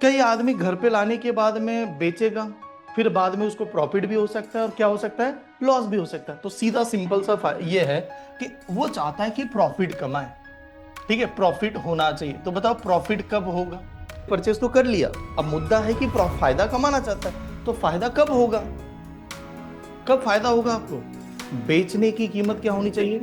कई आदमी घर पे लाने के बाद में बेचेगा, फिर बाद में उसको प्रॉफिट भी हो सकता है और क्या हो सकता है, लॉस भी हो सकता है। तो सीधा सिंपल सा ये है कि वो चाहता है कि प्रॉफिट कमाए। ठीक है, प्रॉफिट होना चाहिए। तो बताओ प्रॉफिट कब होगा? परचेस तो कर लिया, अब मुद्दा है कि फायदा कमाना चाहता है, तो फायदा कब होगा? कब फायदा होगा आपको? बेचने की कीमत क्या होनी चाहिए?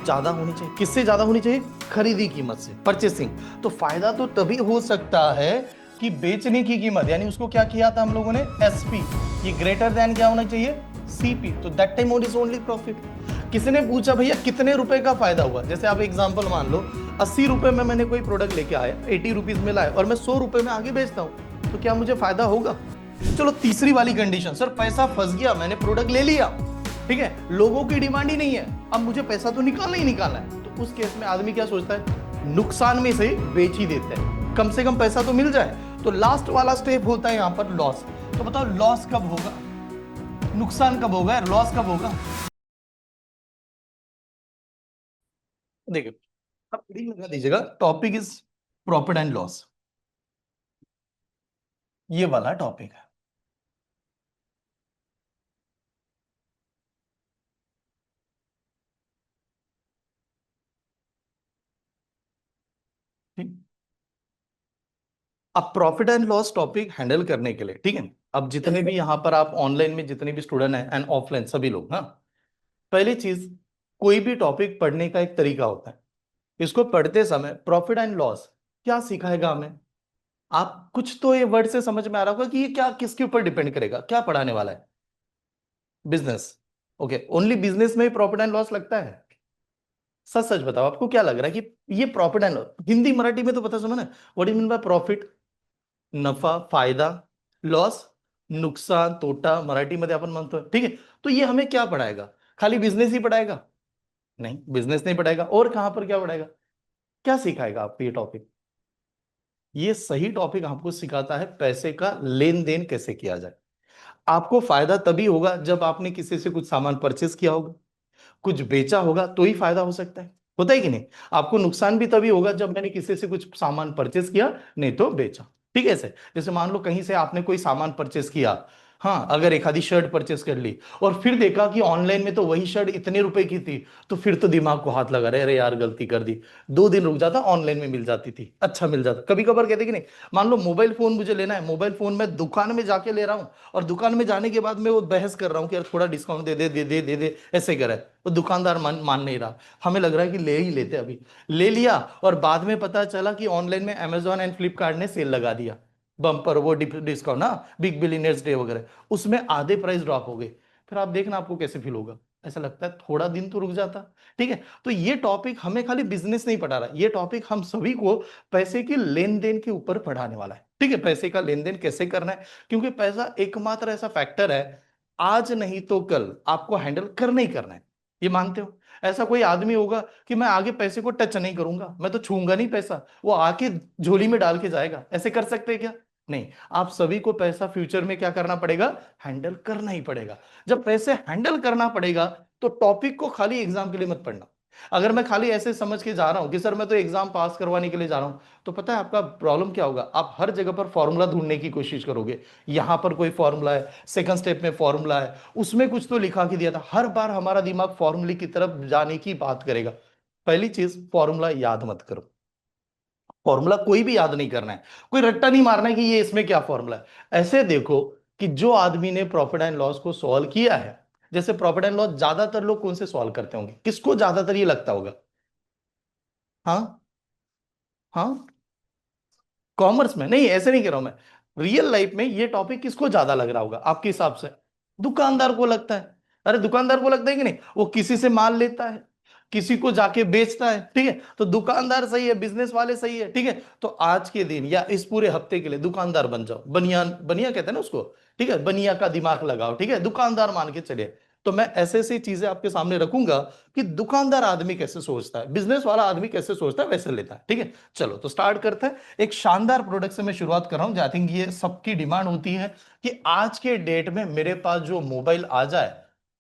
ज्यादा होनी चाहिए। किससे ज्यादा होनी चाहिए? खरीदी कीमत से, परचेसिंग। तो फायदा तो तभी हो सकता है कि बेचने की कीमत, यानी उसको क्या किया था हम लोगों ने, एसपी, ये ग्रेटर देन क्या होना चाहिए, सीपी। तो that time is only profit. किसी ने पूछा भैया कितने रुपए का फायदा हुआ, जैसे आप एग्जांपल मान लो 80 रुपए में मैंने कोई प्रोडक्ट लेके आया, 80 रुपीज में लाया और मैं 100 रुपए में आगे बेचता हूं, तो क्या मुझे फायदा होगा? चलो तीसरी वाली कंडीशन, सर पैसा फंस गया, मैंने प्रोडक्ट ले लिया, ठीक है, लोगों की डिमांड ही नहीं है, अब मुझे पैसा तो निकालना ही निकालना है। तो उस केस में आदमी क्या सोचता है, नुकसान में से बेच ही देता है, कम से कम पैसा तो मिल जाए। तो लास्ट वाला स्टेप होता है यहां पर लॉस। तो बताओ लॉस कब होगा, नुकसान कब होगा, लॉस कब होगा? देखिए, अब रीडिंग लगा दीजिएगा, topic is profit and loss, ये वाला टॉपिक है। ठीक, अब profit and loss topic handle करने के लिए, ठीक है, अब जितने भी यहाँ पर आप ऑनलाइन में जितने भी स्टूडेंट हैं एंड ऑफलाइन सभी लोग, हाँ, पहली चीज, कोई भी टॉपिक पढ़ने का एक तरीका होता है। इसको पढ़ते समय प्रॉफिट एंड लॉस क्या सिखाएगा हमें? आप कुछ तो ये वर्ड से समझ में आ रहा होगा कि ये क्या किसके ऊपर डिपेंड करेगा, क्या पढ़ाने वाला है? बिजनेस। ओके, ओनली बिजनेस में ही प्रॉफिट एंड लॉस लगता है? सच सच बताओ, आपको क्या लग रहा है कि ये profit and loss, Hindi Marathi में तो पता समझ ना, what do mean by profit, नफा फायदा, लॉस नुकसान तोटा, मराठी मध्ये आपण म्हणतो, ठीक है। तो ये हमें क्या पढ़ाएगा? खाली बिजनेस ही पढ़ाएगा? नहीं, बिजनेस नहीं पढ़ाएगा, और कहां पर क्या पढ़ाएगा, क्या सिखाएगा आपको ये टॉपिक? ये सही टॉपिक आपको सिखाता है पैसे का लेन देन कैसे किया जाए। आपको फायदा तभी होगा जब आपने किसी से कुछ सामान परचेस किया होगा, कुछ बेचा होगा, तो ही फायदा हो सकता है, होता है कि नहीं? आपको नुकसान भी तभी होगा जब मैंने किसी से कुछ सामान परचेस किया, नहीं तो बेचा। ठीक है, ऐसे जैसे मान लो कहीं से आपने कोई सामान परचेस किया, हाँ, अगर एक आधी शर्ट परचेस कर ली और फिर देखा कि ऑनलाइन में तो वही शर्ट इतने रुपए की थी, तो फिर तो दिमाग को हाथ लगा रहे, अरे यार गलती कर दी, 2 दिन रुक जाता, ऑनलाइन में मिल जाती थी, अच्छा मिल जाता। कभी कभार कहते कि नहीं, मान लो मोबाइल फोन मुझे लेना है, मोबाइल फोन मैं दुकान में जाके ले रहा हूं, और दुकान में जाने के बाद में वो बहस कर रहा हूँ कि यार थोड़ा डिस्काउंट दे दे दे दे दे दे, ऐसे करे, वो दुकानदार मान नहीं रहा, हमें लग रहा है कि ले ही लेते, अभी ले लिया, और बाद में पता चला कि ऑनलाइन में अमेजोन एंड फ्लिपकार्ट ने सेल लगा दिया, बम्पर वो डिस्काउंट ना, बिग बिलियनर्स डे वगैरह, उसमें आधे प्राइस ड्रॉप हो गए। फिर आप देखना आपको कैसे फील होगा, ऐसा लगता है थोड़ा दिन तो रुक जाता। ठीक है, तो ये टॉपिक हमें खाली बिजनेस नहीं पढ़ा रहा, ये टॉपिक हम सभी को पैसे के लेन देन के ऊपर पढ़ाने वाला है। ठीक है, पैसे का लेन देन कैसे करना है, क्योंकि पैसा एकमात्र ऐसा फैक्टर है, आज नहीं तो कल आपको हैंडल करना ही करना है, ये मानते हो? ऐसा कोई आदमी होगा कि मैं आगे पैसे को टच नहीं करूंगा, मैं तो छूंगा नहीं पैसा, वो आके झोली में डाल के जाएगा, ऐसे कर सकते हैं क्या? नहीं, आप सभी को पैसा फ्यूचर में क्या करना पड़ेगा, हैंडल करना ही पड़ेगा। जब पैसे हैंडल करना पड़ेगा, तो टॉपिक को खाली एग्जाम के लिए मत पढ़ना। अगर मैं खाली ऐसे समझ के जा रहा हूं कि सर मैं तो एग्जाम पास करवाने के लिए जा रहा हूं, तो पता है आपका प्रॉब्लम क्या होगा, आप हर जगह पर फॉर्मूला ढूंढने की कोशिश करोगे, यहां पर कोई फॉर्मूला है, सेकंड स्टेप में फॉर्मूला है, उसमें कुछ तो लिखा के दिया था, हर बार हमारा दिमाग फॉर्मूले की तरफ जाने की बात करेगा। पहली चीज, फॉर्मूला याद मत करो, फॉर्मूला कोई भी याद नहीं करना है, कोई रट्टा नहीं मारना है कि ये इसमें क्या फॉर्मूला है। ऐसे देखो कि जो आदमी ने प्रॉफिट एंड लॉस को सॉल्व किया है, जैसे प्रॉफिट एंड लॉस ज्यादातर लोग कौन से सॉल्व करते होंगे, किसको ज्यादातर ये लगता होगा? हाँ, हाँ, कॉमर्स में नहीं, ऐसे नहीं कह रहा हूं मैं, रियल लाइफ में ये टॉपिक किसको ज्यादा लग रहा होगा आपके हिसाब से? दुकानदार को लगता है। अरे दुकानदार को लगता है कि नहीं, वो किसी से माल लेता है, किसी को जाके बेचता है, ठीक है, तो दुकानदार सही है, बिजनेस वाले सही है, ठीक है। तो आज के दिन या इस पूरे हफ्ते के लिए दुकानदार बन जाओ, बनिया बनिया कहते हैं ना उसको, ठीक है, बनिया का दिमाग लगाओ, ठीक है, दुकानदार मान के चलिए। तो मैं ऐसे ऐसी चीजें आपके सामने रखूंगा कि दुकानदार आदमी कैसे सोचता है, बिजनेस वाला आदमी कैसे सोचता है, वैसे लेता है। ठीक है, चलो तो स्टार्ट करते हैं। एक शानदार प्रोडक्ट से मैं शुरुआत कर रहा हूं, आई थिंक ये सबकी डिमांड होती है कि आज के डेट में मेरे पास जो मोबाइल आ जाए।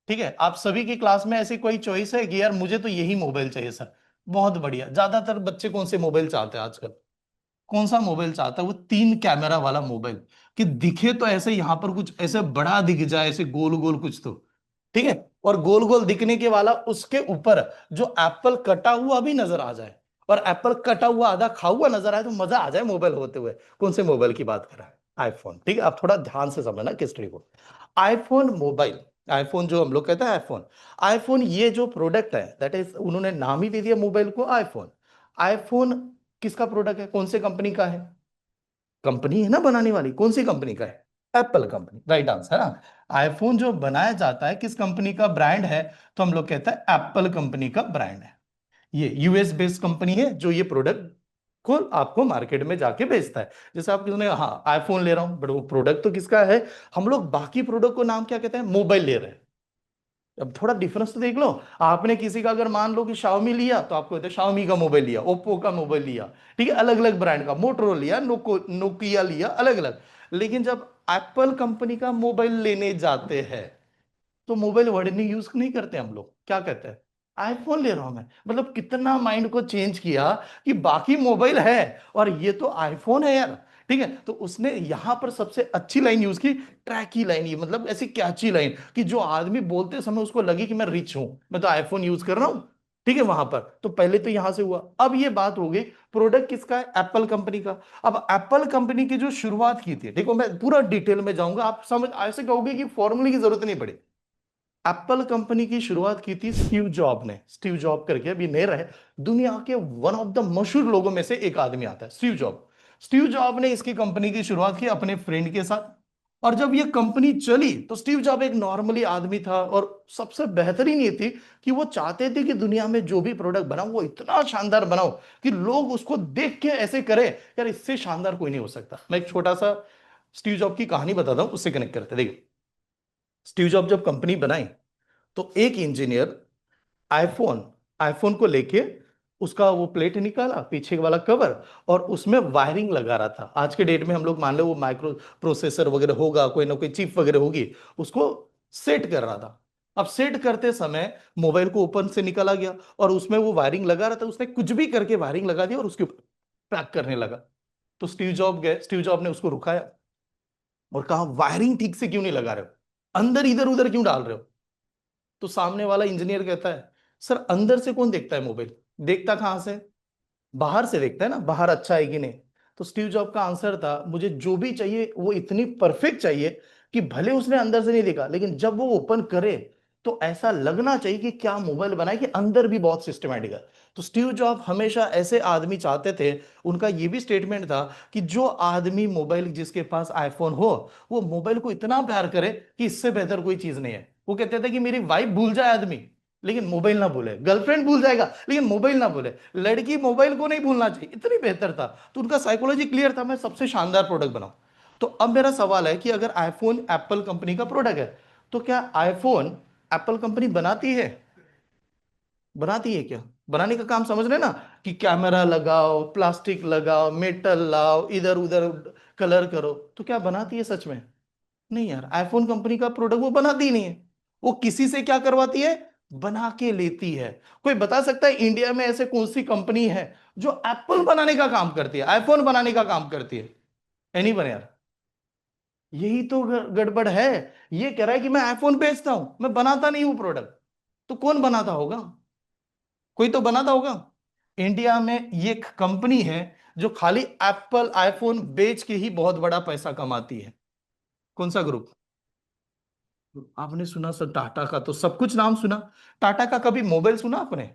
ठीक है, आप सभी की क्लास में ऐसी कोई चॉइस है कि यार मुझे तो यही मोबाइल चाहिए सर? बहुत बढ़िया, ज्यादातर बच्चे कौन से मोबाइल चाहते हैं आजकल? कौन सा मोबाइल चाहता है? वो 3 कैमरा वाला मोबाइल, कि दिखे तो ऐसे यहां पर कुछ ऐसे बड़ा दिख जाए, ऐसे गोल गोल कुछ तो, ठीक है, और गोल गोल दिखने के वाला उसके ऊपर जो एप्पल कटा हुआ भी नजर आ जाए, और एप्पल कटा हुआ आधा खा हुआ नजर आए, तो मजा आ जाए मोबाइल होते हुए। कौन से मोबाइल की बात कर रहा है? आईफोन। ठीक है, आप थोड़ा ध्यान से समझना किस्ट्री को। आईफोन मोबाइल, आईफोन जो हम लोग कहते हैं आईफोन, आईफोन ये जो प्रोडक्ट है, दैट इज उन्होंने नाम ही दे दिया मोबाइल को आईफोन। आईफोन किसका प्रोडक्ट है? कौन से कंपनी का है? कंपनी है ना बनाने वाली, कौन सी कंपनी का है? एप्पल कंपनी, राइट आंसर है ना। आईफोन जो बनाया जाता है किस कंपनी का ब्रांड है? तो हम लोग कहते हैं एप्पल कंपनी का ब्रांड है। ये यूएस बेस्ड कंपनी है जो ये प्रोडक्ट को आपको मार्केट में जाके बेचता है। जैसे आप किसी ने, हाँ आईफोन ले रहा हूं, बट वो प्रोडक्ट तो किसका है? हम लोग बाकी प्रोडक्ट को नाम क्या कहते हैं? मोबाइल ले रहे हैं। अब थोड़ा डिफरेंस तो देख लो। आपने किसी का अगर मान लो कि शाओमी लिया, तो आपको कहते हैं शाओमी का मोबाइल लिया, ओप्पो का मोबाइल लिया, ठीक है, अलग अलग ब्रांड का, मोटरोला लिया, नोकिया लिया, अलग अलग। लेकिन जब एप्पल कंपनी का मोबाइल लेने जाते हैं, तो मोबाइल वर्ड नहीं यूज नहीं करते हम लोग, क्या कहते हैं? आईफोन ले रहा हूं मैं। मतलब कितना माइंड को चेंज किया कि बाकी मोबाइल है और ये तो आईफोन है यार। ठीक है, तो उसने यहां पर सबसे अच्छी लाइन यूज की, ट्रैकी लाइन, ये मतलब ऐसी कैची लाइन कि जो आदमी बोलते समय उसको लगे कि मैं रिच हूं, मैं तो आईफोन यूज कर रहा हूं। ठीक है, वहां पर तो पहले तो यहां से हुआ। अब ये बात हो गई प्रोडक्ट किसका है? एप्पल कंपनी का। अब एप्पल कंपनी की जो शुरुआत की थी, देखो मैं पूरा डिटेल में जाऊंगा, आप समझ ऐसे कहोगे कि फॉर्मूले की जरूरत नहीं पड़ी। एप्पल कंपनी की शुरुआत की थी स्टीव जॉब ने। स्टीव जॉब करके अभी नहीं रहे, दुनिया के वन ऑफ द मशहूर लोगों में से एक आदमी आता है, स्टीव जॉब। स्टीव जॉब ने इसकी कंपनी की शुरुआत की अपने फ्रेंड के साथ। और जब ये कंपनी चली, तो स्टीव जॉब एक नॉर्मली आदमी था, और सबसे बेहतरीन ये थी कि वो चाहते थे कि दुनिया में जो भी प्रोडक्ट बनाओ वो इतना शानदार बनाओ कि लोग उसको देख के ऐसे करें, यार इससे शानदार कोई नहीं हो सकता। मैं एक छोटा सा स्टीव जॉब की कहानी बताता हूं, उससे कनेक्ट करते हैं। देखिए, स्टीव जॉब जब कंपनी बनाई, तो एक इंजीनियर आईफोन आईफोन को लेके उसका वो प्लेट निकाला, पीछे वाला कवर, और उसमें वायरिंग लगा रहा था। आज के डेट में हम लोग मान लो वो माइक्रो प्रोसेसर वगैरह होगा, कोई ना कोई चिप वगैरह होगी, उसको सेट कर रहा था। अब सेट करते समय मोबाइल को ओपन से निकाला गया, और उसमें वो वायरिंग लगा रहा था, उसने कुछ भी करके वायरिंग लगा दिया और उसके ऊपर पैक करने लगा। तो स्टीव जॉब गए, स्टीव जॉब ने उसको रुकाया और कहा वायरिंग ठीक से क्यों नहीं लगा रहे हो, अंदर इधर उधर क्यों डाल रहे हो? तो सामने वाला इंजीनियर कहता है, सर अंदर से कौन देखता है मोबाइल? देखता कहां से? बाहर से देखता है ना, बाहर अच्छा है कि नहीं। तो स्टीव जॉब का आंसर था, मुझे जो भी चाहिए वो इतनी परफेक्ट चाहिए कि भले उसने अंदर से नहीं देखा, लेकिन जब वो ओपन करे तो ऐसा लगना चाहिए कि क्या मोबाइल बनाए, कि अंदर भी बहुत सिस्टमैटिक है। तो स्टीव जॉब हमेशा ऐसे आदमी चाहते थे। उनका ये भी स्टेटमेंट था कि जो आदमी मोबाइल, जिसके पास आईफोन हो, वो मोबाइल को इतना प्यार करे कि इससे बेहतर कोई चीज नहीं है। वो कहते थे कि मेरी वाइफ भूल जाए आदमी, लेकिन मोबाइल ना भूले, गर्लफ्रेंड भूल जाएगा लेकिन मोबाइल ना भूले, लड़की मोबाइल को नहीं भूलना चाहिए, इतनी बेहतर था। तो उनका साइकोलॉजी क्लियर था, मैं सबसे शानदार प्रोडक्ट बनाऊं। तो अब मेरा सवाल है कि अगर आईफोन एप्पल कंपनी का प्रोडक्ट है, तो क्या आईफोन एप्पल कंपनी बनाती है? बनाती है क्या? बनाने का काम समझ रहे ना, कि कैमरा लगाओ, प्लास्टिक लगाओ, मेटल लाओ, इधर उधर कलर करो, तो क्या बनाती है सच में? नहीं यार, आईफोन कंपनी का प्रोडक्ट वो बनाती ही नहीं है। वो किसी से क्या करवाती है? बना के लेती है। कोई बता सकता है इंडिया में ऐसे कौन सी कंपनी है जो एप्पल बनाने का काम करती है, आईफोन बनाने का काम करती है? एनी बने यार। यही तो गड़बड़ है। ये कह रहा है कि मैं आईफोन बेचता हूं, मैं बनाता नहीं हूं प्रोडक्ट। तो कौन बनाता होगा? कोई तो बनाता होगा। इंडिया में ये एक कंपनी है जो खाली एप्पल आईफोन बेच के ही बहुत बड़ा पैसा कमाती है। कौन सा ग्रुप? आपने सुना सर टाटा का, तो सब कुछ नाम सुना। टाटा का कभी मोबाइल सुना आपने?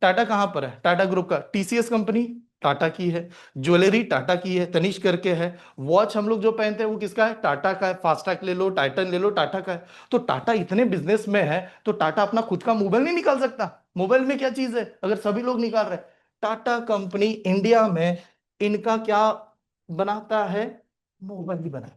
टाटा कहां पर है? टाटा ग्रुप का टीसीएस कंपनी टाटा की है, ज्वेलरी टाटा की है, तनिष्क करके है, वॉच हम लोग जो पहनते हैं वो किसका है? टाटा का है। फास्टैग ले लो, टाइटन ले लो, टाटा का है। तो टाटा इतने बिजनेस में है, तो टाटा अपना खुद का मोबाइल नहीं निकाल सकता? मोबाइल में क्या चीज है अगर सभी लोग निकाल रहे हैं? टाटा कंपनी इंडिया में इनका क्या बनाता है? मोबाइल बना।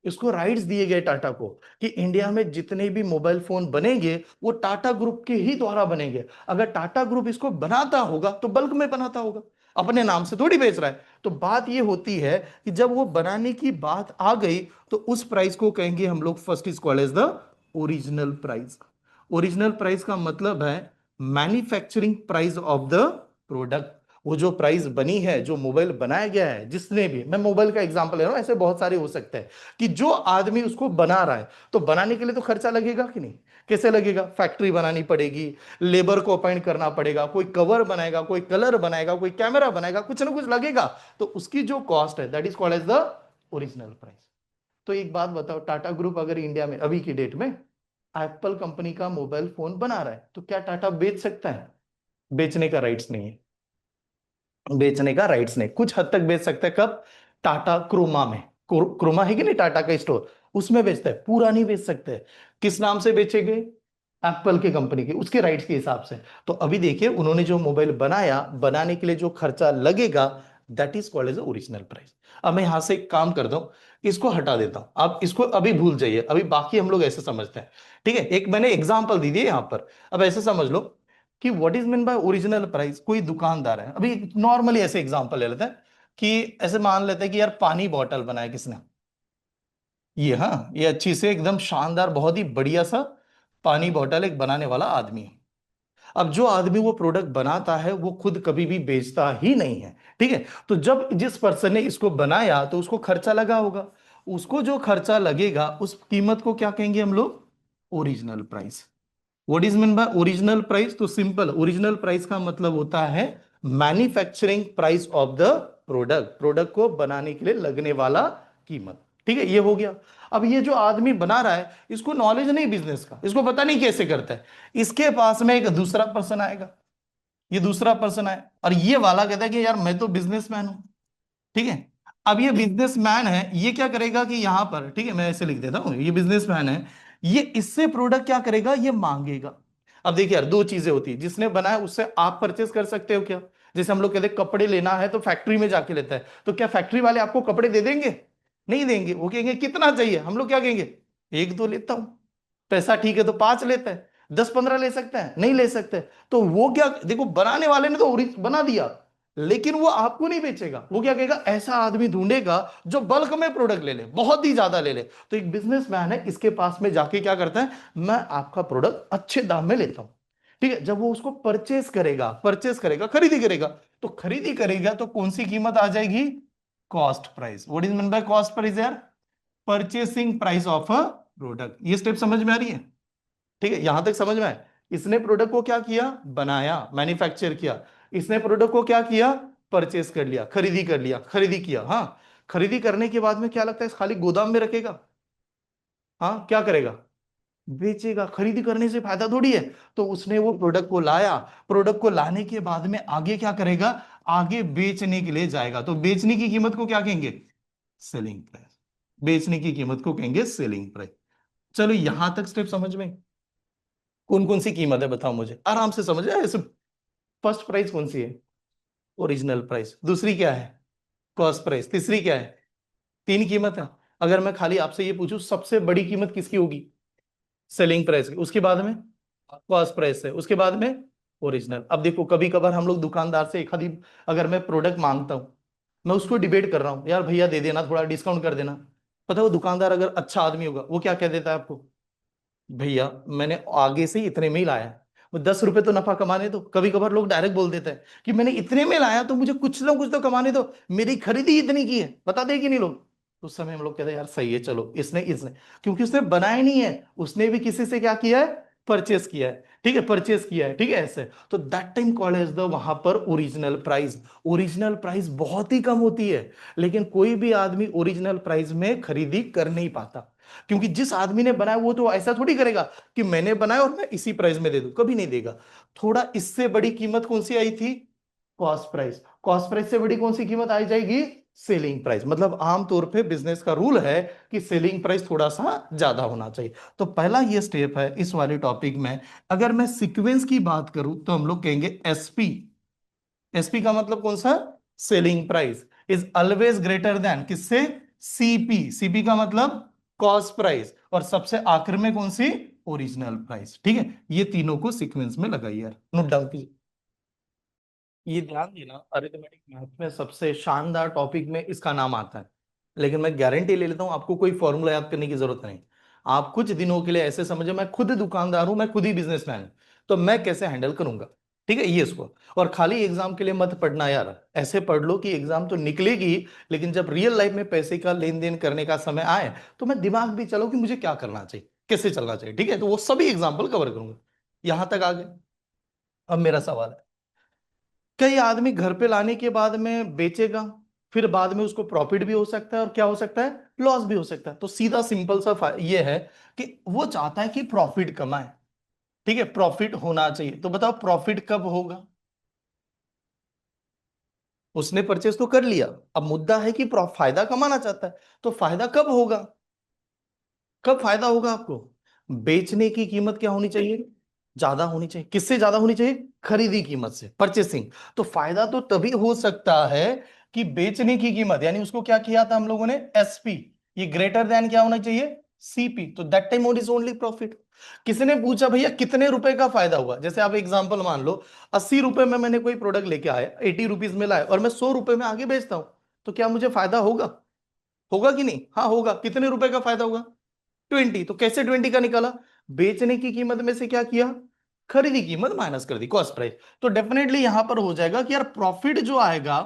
इसको राइट्स दिए गए टाटा को कि इंडिया में जितने भी मोबाइल फोन बनेंगे वो टाटा ग्रुप के ही द्वारा बनेंगे। अगर टाटा ग्रुप इसको बनाता होगा तो बल्क में बनाता होगा, अपने नाम से थोड़ी बेच रहा है। तो बात ये होती है कि जब वो बनाने की बात आ गई, तो उस प्राइस को कहेंगे हम लोग, first is called as the original price. Original price का मतलब है manufacturing price of the product. वो जो प्राइस बनी है, जो मोबाइल बनाया गया है, जिसने भी, मैं मोबाइल का एग्जांपल ले रहा हूं, ऐसे बहुत सारे हो सकते हैं, कि जो आदमी उसको बना रहा है, तो बनाने के लिए तो खर्चा लगेगा कि नहीं? कैसे लगेगा? फैक्ट्री बनानी पड़ेगी, लेबर को अपॉइंट करना पड़ेगा, कोई कवर बनाएगा, कोई कलर बनाएगा, कोई कैमरा बनाएगा, कुछ ना कुछ लगेगा। तो उसकी जो कॉस्ट है, that is called as the original price. तो एक बात बताओ, टाटा ग्रुप अगर इंडिया में अभी की डेट में एप्पल कंपनी का मोबाइल फोन बना रहा है, तो क्या टाटा बेच सकता है? बेचने का राइट्स नहीं है। बेचने का राइट्स नहीं, कुछ हद तक बेच सकता है। कब? टाटा क्रोमा में। क्रोमा है कि नहीं टाटा का स्टोर, उसमें बेचता है, पूरा नहीं बेच सकते। किस नाम से बेचेंगे? एप्पल के कंपनी के, उसके राइट्स के हिसाब से। तो अभी देखिए, उन्होंने जो मोबाइल बनाया, बनाने के लिए जो खर्चा लगेगा, that is called as original price. अब मैं यहां से एक काम करता हूं, इसको हटा देता हूं, आप इसको अभी भूल जाइए, अभी बाकी हम लोग ऐसे समझते हैं। ठीक है, एक मैंने एग्जांपल दी है यहां पर, अब ऐसे समझ लो कि what is mean bye original price. कोई दुकानदार है, अभी नॉर्मली ऐसे एग्जांपल ले लेते हैं, कि ऐसे मान लेते हैं कि यार पानी बॉटल बनाया किसने, ये, हाँ, ये अच्छी से एकदम शानदार, बहुत ही बढ़िया सा पानी बॉटल एक बनाने वाला आदमी है। अब जो आदमी वो प्रोडक्ट बनाता है, वो खुद कभी भी बेचता ही नहीं है। ठीक है, तो जब जिस पर्सन ने इसको बनाया, तो उसको खर्चा लगा होगा, उसको जो खर्चा लगेगा, उस कीमत को क्या कहेंगे हम लोग? Original price. What is mean bye original price? तो सिंपल, ओरिजिनल प्राइस का मतलब होता है manufacturing price of the product, product को बनाने के लिए लगने वाला कीमत। ठीक है, ये हो गया। अब ये जो आदमी बना रहा है, इसको नॉलेज नहीं बिजनेस का, इसको पता नहीं कैसे करता है। इसके पास में एक दूसरा पर्सन आएगा, ये दूसरा पर्सन आए, और ये वाला कहता है कि यार मैं तो बिजनेसमैन हूं। ठीक है, अब ये बिजनेसमैन है, ये क्या करेगा कि यहां पर, ठीक है मैं ऐसे लिख देता हूं, ये बिजनेसमैन है, ये इससे प्रोडक्ट क्या करेगा? ये मांगेगा। अब देखिए यार, दो चीजें होती है, जिसने बनाया उससे आप परचेस कर सकते हो क्या? जैसे हम लोग कहते हैं कपड़े लेना है तो फैक्ट्री में जाके लेता है, तो क्या फैक्ट्री वाले आपको कपड़े दे देंगे? नहीं देंगे, वो कहेंगे कितना चाहिए, हम लोग क्या कहेंगे? एक दो लेता हूं। पैसा ठीक है तो पांच लेते हैं, 10-15 ले सकते हैं, नहीं ले सकते। तो वो क्या, देखो बनाने वाले ने तो बना दिया, लेकिन वो आपको नहीं बेचेगा। वो क्या कहेगा? ऐसा आदमी ढूंढेगा जो बल्क में प्रोडक्ट ले ले, बहुत ही ज्यादा ले ले। तो एक बिजनेसमैन है, इसके पास में जाके क्या करता है? मैं आपका प्रोडक्ट अच्छे दाम में लेता हूं। ठीक है, जब वो उसको परचेस करेगा, खरीदी करेगा, तो खरीदी करेगा तो कौन सी कीमत आ जाएगी? Cost price. What is mean by cost price यार? Purchasing price of a product. ये स्टेप समझ में आ रही है? ठीक है, यहां तक समझ में आए? इसने प्रोडक्ट को क्या किया? बनाया, मैन्युफैक्चर किया। इसने प्रोडक्ट को क्या किया? परचेस कर लिया, खरीदी कर लिया, खरीदी किया। हाँ, खरीदी करने के बाद में क्या लगता है, खाली गोदाम में रखेगा? हाँ, क्या करेगा? बेचेगा। खरीदी करने से फायदा थोड़ी है। तो उसने वो प्रोडक्ट को लाया, प्रोडक्ट को लाने के बाद में आगे क्या करेगा? आगे बेचने के लिए जाएगा। तो बेचने की कीमत को क्या कहेंगे? Selling price. बेचने की कीमत को कहेंगे सेलिंग प्राइस। चलो, यहां तक स्टेप समझ में? कौन कौन सी कीमत है बताओ मुझे, आराम से समझ आए ऐसे। फर्स्ट प्राइस कौन सी है? Original price. दूसरी क्या है? Cost price. तीसरी क्या है? तीन कीमत है। अगर मैं खाली आपसे ये पूछूं, सबसे बड़ी कीमत किसकी होगी? सेलिंग प्राइस की। उसके बाद में कॉस्ट प्राइस है, उसके बाद में ओरिजिनल। अब देखो, कभी कभार हम लोग दुकानदार से एक आधी, अगर मैं प्रोडक्ट मांगता हूं, मैं उसको डिबेट कर रहा हूं, यार भैया दे देना, थोड़ा डिस्काउंट कर देना। पता है वो दुकानदार अगर अच्छा आदमी होगा, वो क्या कह देता है आपको? भैया मैंने आगे से ही इतने में ही लाया है, वो 10 रुपए तो नफा कमाने दो। कभी कभार लोग डायरेक्ट बोल देते हैं कि मैंने इतने में लाया तो मुझे कुछ ना कुछ तो कमाने दो, मेरी खरीदी इतनी की है, बता दे कि नहीं लोग? तो उस समय हम लोग कहते हैं यार सही है, चलो, इसने इसने क्योंकि उसने बनाया नहीं है, उसने भी किसी से क्या किया है? परचेस किया है। ठीक है, परचेस किया है। ठीक है, ऐसे तो that time call as the, वहां पर ओरिजिनल प्राइस। ओरिजिनल प्राइस बहुत ही कम होती है, लेकिन कोई भी आदमी ओरिजिनल प्राइस में खरीदी कर नहीं पाता, क्योंकि जिस आदमी ने बनाया वो तो ऐसा थोड़ी करेगा कि मैंने बनाया और मैं इसी प्राइस में दे दूं, कभी नहीं देगा। थोड़ा इससे बड़ी कीमत कौन सी आई थी? Cost price. कॉस्ट प्राइस से बड़ी कौन सी कीमत आई जाएगी? Selling price. मतलब आमतौर पे बिजनेस का रूल है कि सेलिंग प्राइस थोड़ा सा ज्यादा होना चाहिए। तो पहला ये स्टेप है इस वाले टॉपिक में। अगर मैं सीक्वेंस की बात करूं, तो हम लोग कहेंगे एसपी। एसपी का मतलब कौन सा? Selling price is always greater than किससे? सीपी। सीपी का मतलब कॉस्ट प्राइस। और सबसे आखिर में कौन सी? Original price. ठीक है, ये तीनों को सीक्वेंस में लगाइए यार, नोट डाउन कीजिए। ये ध्यान देना, अरिथमेटिक मैथ में सबसे शानदार टॉपिक में इसका नाम आता है। लेकिन मैं गारंटी ले लेता हूं, आपको कोई फॉर्मूला याद करने की जरूरत नहीं। आप कुछ दिनों के लिए ऐसे समझो, मैं खुद दुकानदार हूं, मैं खुद ही बिजनेसमैन हूं, तो मैं कैसे हैंडल करूंगा। ठीक है, ये इसको। और खाली एग्जाम के लिए मत पढ़ना यार, ऐसे पढ़ लो कि एग्जाम तो निकलेगी, लेकिन जब रियल लाइफ में पैसे का लेन देन करने का समय आए तो मैं दिमाग भी चलो कि मुझे क्या करना चाहिए, कैसे चलना चाहिए। ठीक है, तो वो सभी एग्जाम्पल कवर करूंगा। यहां तक आ गए। अब मेरा सवाल है, कई आदमी घर पे लाने के बाद में बेचेगा, फिर बाद में उसको प्रॉफिट भी हो सकता है और क्या हो सकता है, लॉस भी हो सकता है। तो सीधा सिंपल सा ये है कि वो चाहता है कि प्रॉफिट कमाए। ठीक है, प्रॉफिट होना चाहिए। तो बताओ प्रॉफिट कब होगा? उसने परचेस तो कर लिया, अब मुद्दा है कि फायदा कमाना चाहता है। तो फायदा कब होगा? कब फायदा होगा आपको? बेचने की कीमत क्या होनी चाहिए? ज्यादा होनी चाहिए। किससे ज्यादा होनी चाहिए? खरीदी कीमत से, परचेसिंग। तो फायदा तो तभी हो सकता है कि बेचने की कीमत, यानी उसको क्या किया था हम लोगों ने, एसपी, ये ग्रेटर देन क्या होना चाहिए, सीपी। तो that time what is only profit. किसने पूछा भैया कितने रुपए का फायदा हुआ? जैसे आप एग्जांपल मान लो, 80 रुपए में मैंने कोई प्रोडक्ट लेके आया, 80 रुपीज में लाया, और मैं 100 रुपए में आगे बेचता हूं, तो क्या मुझे फायदा होगा? होगा कि नहीं? हाँ होगा। कितने रुपए का फायदा होगा? 20। तो कैसे 20 का निकाला? बेचने की कीमत में से क्या किया, खरीदी कीमत माइनस कर दी, कॉस्ट प्राइस। तो डेफिनेटली यहां पर हो जाएगा कि यार प्रॉफिट जो आएगा,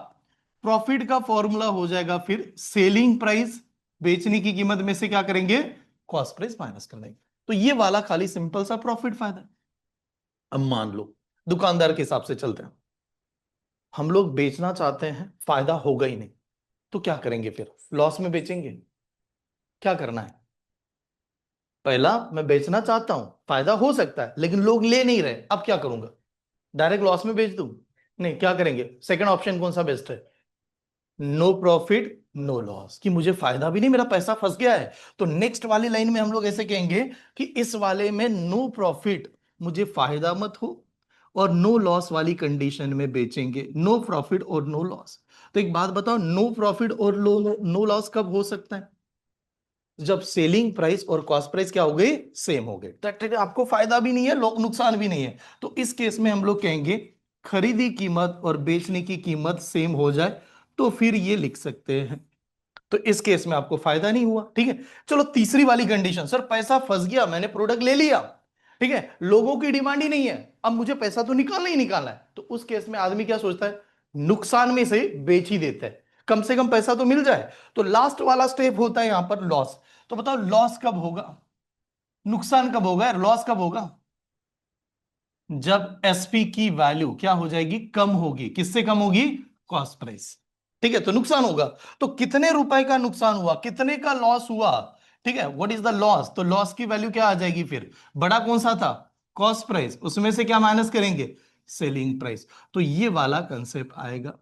प्रॉफिट का फॉर्मूला हो जाएगा फिर सेलिंग प्राइस, बेचने की कीमत में से क्या करेंगे, कॉस्ट प्राइस माइनस कर देंगे। तो ये वाला खाली सिंपल सा प्रॉफिट फायदा है। अब मान लो दुकानदार के हिसाब से चलते हैं, हम लोग बेचना चाहते हैं, फायदा होगा ही नहीं, तो क्या करेंगे फिर? लॉस में बेचेंगे? क्या करना है? पहला, मैं बेचना चाहता हूं, फायदा हो सकता है लेकिन लोग ले नहीं रहे, अब क्या करूंगा? डायरेक्ट लॉस में बेच दूं? नहीं, क्या करेंगे? सेकंड ऑप्शन कौन सा बेस्ट है? नो प्रॉफिट नो लॉस, कि मुझे फायदा भी नहीं, मेरा पैसा फंस गया है। तो नेक्स्ट वाली लाइन में हम लोग ऐसे कहेंगे कि इस वाले में नो प्रॉफिट, मुझे फायदा मत हो, और नो लॉस वाली कंडीशन में बेचेंगे, नो प्रॉफिट और नो लॉस। तो एक बात बताओ, नो प्रॉफिट और नो लॉस कब हो सकता है? जब सेलिंग प्राइस और कॉस्ट प्राइस क्या हो गई, सेम हो गए। तो आपको फायदा भी नहीं है, नुकसान भी नहीं है। तो इस केस में हम लोग कहेंगे खरीदी कीमत और बेचने की कीमत सेम हो जाए, तो फिर ये लिख सकते हैं। तो इस केस में आपको फायदा नहीं हुआ। ठीक है, चलो तीसरी वाली कंडीशन, सर पैसा फंस गया, मैंने प्रोडक्ट ले लिया, ठीक है, लोगों की डिमांड ही नहीं है, अब मुझे पैसा तो निकालना ही निकालना है। तो उस केस में आदमी क्या सोचता है, नुकसान में से बेच ही देता है, कम से कम पैसा तो मिल जाए। तो लास्ट वाला स्टेप होता है यहां पर लॉस। तो बताओ लॉस कब होगा, नुकसान कब होगा, लॉस कब होगा? जब एसपी की वैल्यू क्या हो जाएगी, कम होगी। किससे कम होगी, कॉस्ट प्राइस। ठीक है, तो नुकसान होगा। तो कितने रुपए का नुकसान हुआ, कितने का लॉस हुआ? ठीक है, व्हाट इज द लॉस? तो लॉस की वैल्यू क्या आ जाएगी फिर, बड़ा कौन सा था, कॉस्ट प्राइस, उसमें से क्या माइनस करेंगे, सेलिंग प्राइस। तो ये वाला कंसेप्ट आएगा।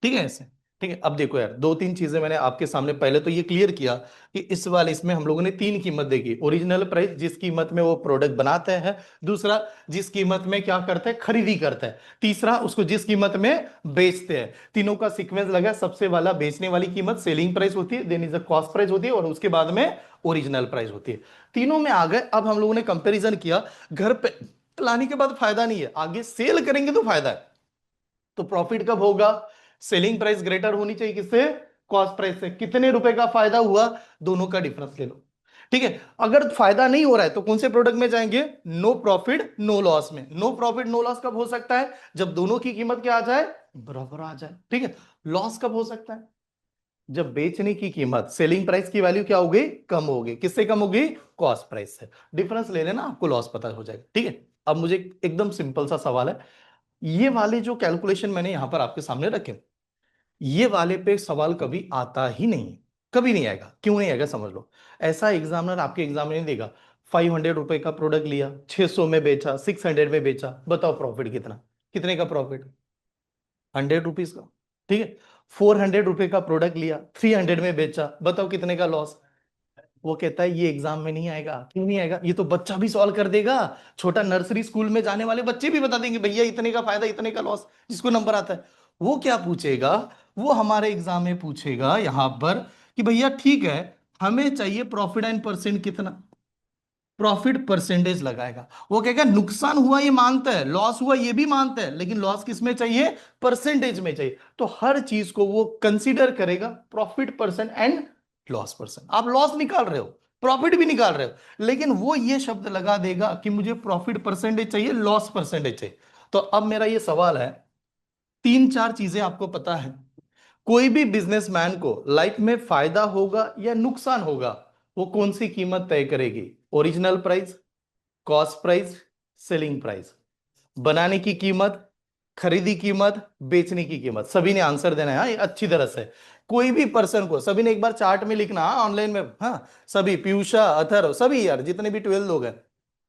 ठीक है ऐसे। ठीक है, अब देखो यार, दो तीन चीजें मैंने आपके सामने पहले तो ये क्लियर किया कि इस वाले इसमें हम लोगों ने तीन कीमत देखी। ओरिजिनल प्राइस, जिस कीमत में वो प्रोडक्ट बनाते हैं। दूसरा, जिस कीमत में क्या करते हैं, खरीदी करते हैं। तीसरा, उसको जिस कीमत में बेचते हैं। तीनों का सीक्वेंस लगा, सबसे वाला बेचने वाली कीमत सेलिंग प्राइस होती है, then is the cost price होती है, और उसके बाद में ओरिजिनल प्राइस होती है। तीनों में आ गए। अब हम लोगों ने कंपेरिजन किया, घर पे लाने के बाद फायदा नहीं है, आगे सेल करेंगे तो फायदा है। तो प्रॉफिट कब होगा, सेलिंग प्राइस ग्रेटर होनी चाहिए किससे, कॉस्ट प्राइस से। कितने रुपए का फायदा हुआ, दोनों का डिफरेंस ले लो। ठीक है, अगर फायदा नहीं हो रहा है तो कौन से प्रोडक्ट में जाएंगे, नो प्रॉफिट नो लॉस में। नो प्रॉफिट नो लॉस कब हो सकता है, जब दोनों की कीमत क्या आ जाए, बराबर आ जाए। ठीक है, लॉस कब हो सकता है, जब बेचने की कीमत, सेलिंग प्राइस की वैल्यू क्या होगी, कम होगी। किससे कम होगी, कॉस्ट प्राइस से। डिफरेंस ले लेना, आपको लॉस पता हो जाएगा। ठीक है, अब मुझे एकदम सिंपल सा सवाल है, ये वाले जो कैलकुलेशन मैंने यहां पर आपके सामने रखे, ये वाले पे सवाल कभी आता ही नहीं है, कभी नहीं आएगा। क्यों नहीं आएगा समझ लो, ऐसा एग्जामिनर आपके एग्जाम में नहीं देगा। 500 रुपए का प्रोडक्ट लिया, 600 में बेचा, 600 में बेचा, बताओ प्रॉफिट कितना, कितने का प्रॉफिट, 100 रुपीज का। ठीक है, 400 रुपए का प्रोडक्ट लिया, 300 में बेचा, बताओ कितने का लॉस। वो कहता है ये एग्जाम में नहीं आएगा। क्यों नहीं आएगा, ये तो बच्चा भी सॉल्व कर देगा, छोटा नर्सरी स्कूल में जाने वाले बच्चे भी बता देंगे भैया इतने का फायदा इतने का लॉस, जिसको नंबर आता है। वो क्या पूछेगा, वो हमारे एग्जाम में पूछेगा यहां पर कि भैया ठीक है, हमें चाहिए प्रॉफिट एंड परसेंट कितना, प्रॉफिट परसेंटेज लगाएगा। वो कहेगा नुकसान हुआ ये मानता है, लॉस हुआ ये भी मानता है, लेकिन लॉस किस में चाहिए, परसेंटेज में चाहिए। तो हर चीज को वो कंसीडर करेगा, profit percent and loss percent. आप लॉस निकाल रहे हो, प्रॉफिट भी निकाल रहे हो, लेकिन वो ये शब्द लगा देगा कि मुझे प्रॉफिट परसेंटेज चाहिए, लॉस परसेंटेज चाहिए। तो अब मेरा ये सवाल है, तीन चार चीजें आपको पता है, कोई भी बिजनेसमैन को लाइफ में फायदा होगा या नुकसान होगा, वो कौन सी कीमत तय करेगी? Original price, cost price, selling price, बनाने की कीमत, खरीदी कीमत, बेचने की कीमत। सभी ने आंसर देना है हाँ, ये अच्छी तरह से। कोई भी पर्सन को सभी ने एक बार चार्ट में लिखना, हाँ ऑनलाइन में, हाँ सभी, पीयूषा, अथर, सभी यार जितने भी 12 लोग हैं,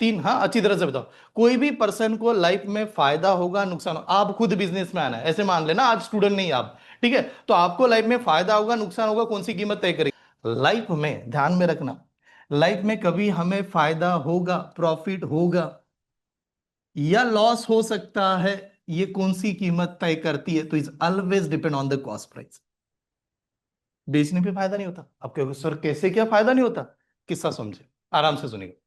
तीन, हाँ अच्छी तरह से बताओ। कोई भी पर्सन को लाइफ में फायदा होगा नुकसान आप खुद बिजनेसमैन है ऐसे मान लेना, आज स्टूडेंट नहीं आप, ठीक है? तो आपको लाइफ में फायदा होगा नुकसान होगा, कौन सी कीमत तय करेगी? लाइफ में ध्यान में रखना, लाइफ में कभी हमें फायदा होगा, प्रॉफिट होगा या लॉस हो सकता है, ये कौन सी कीमत तय करती है? तो is always depend on the cost price. बेचने पे फायदा नहीं होता। अब कहोगे सर कैसे, क्या फायदा नहीं होता? किस्सा समझे, आराम से सुनिए।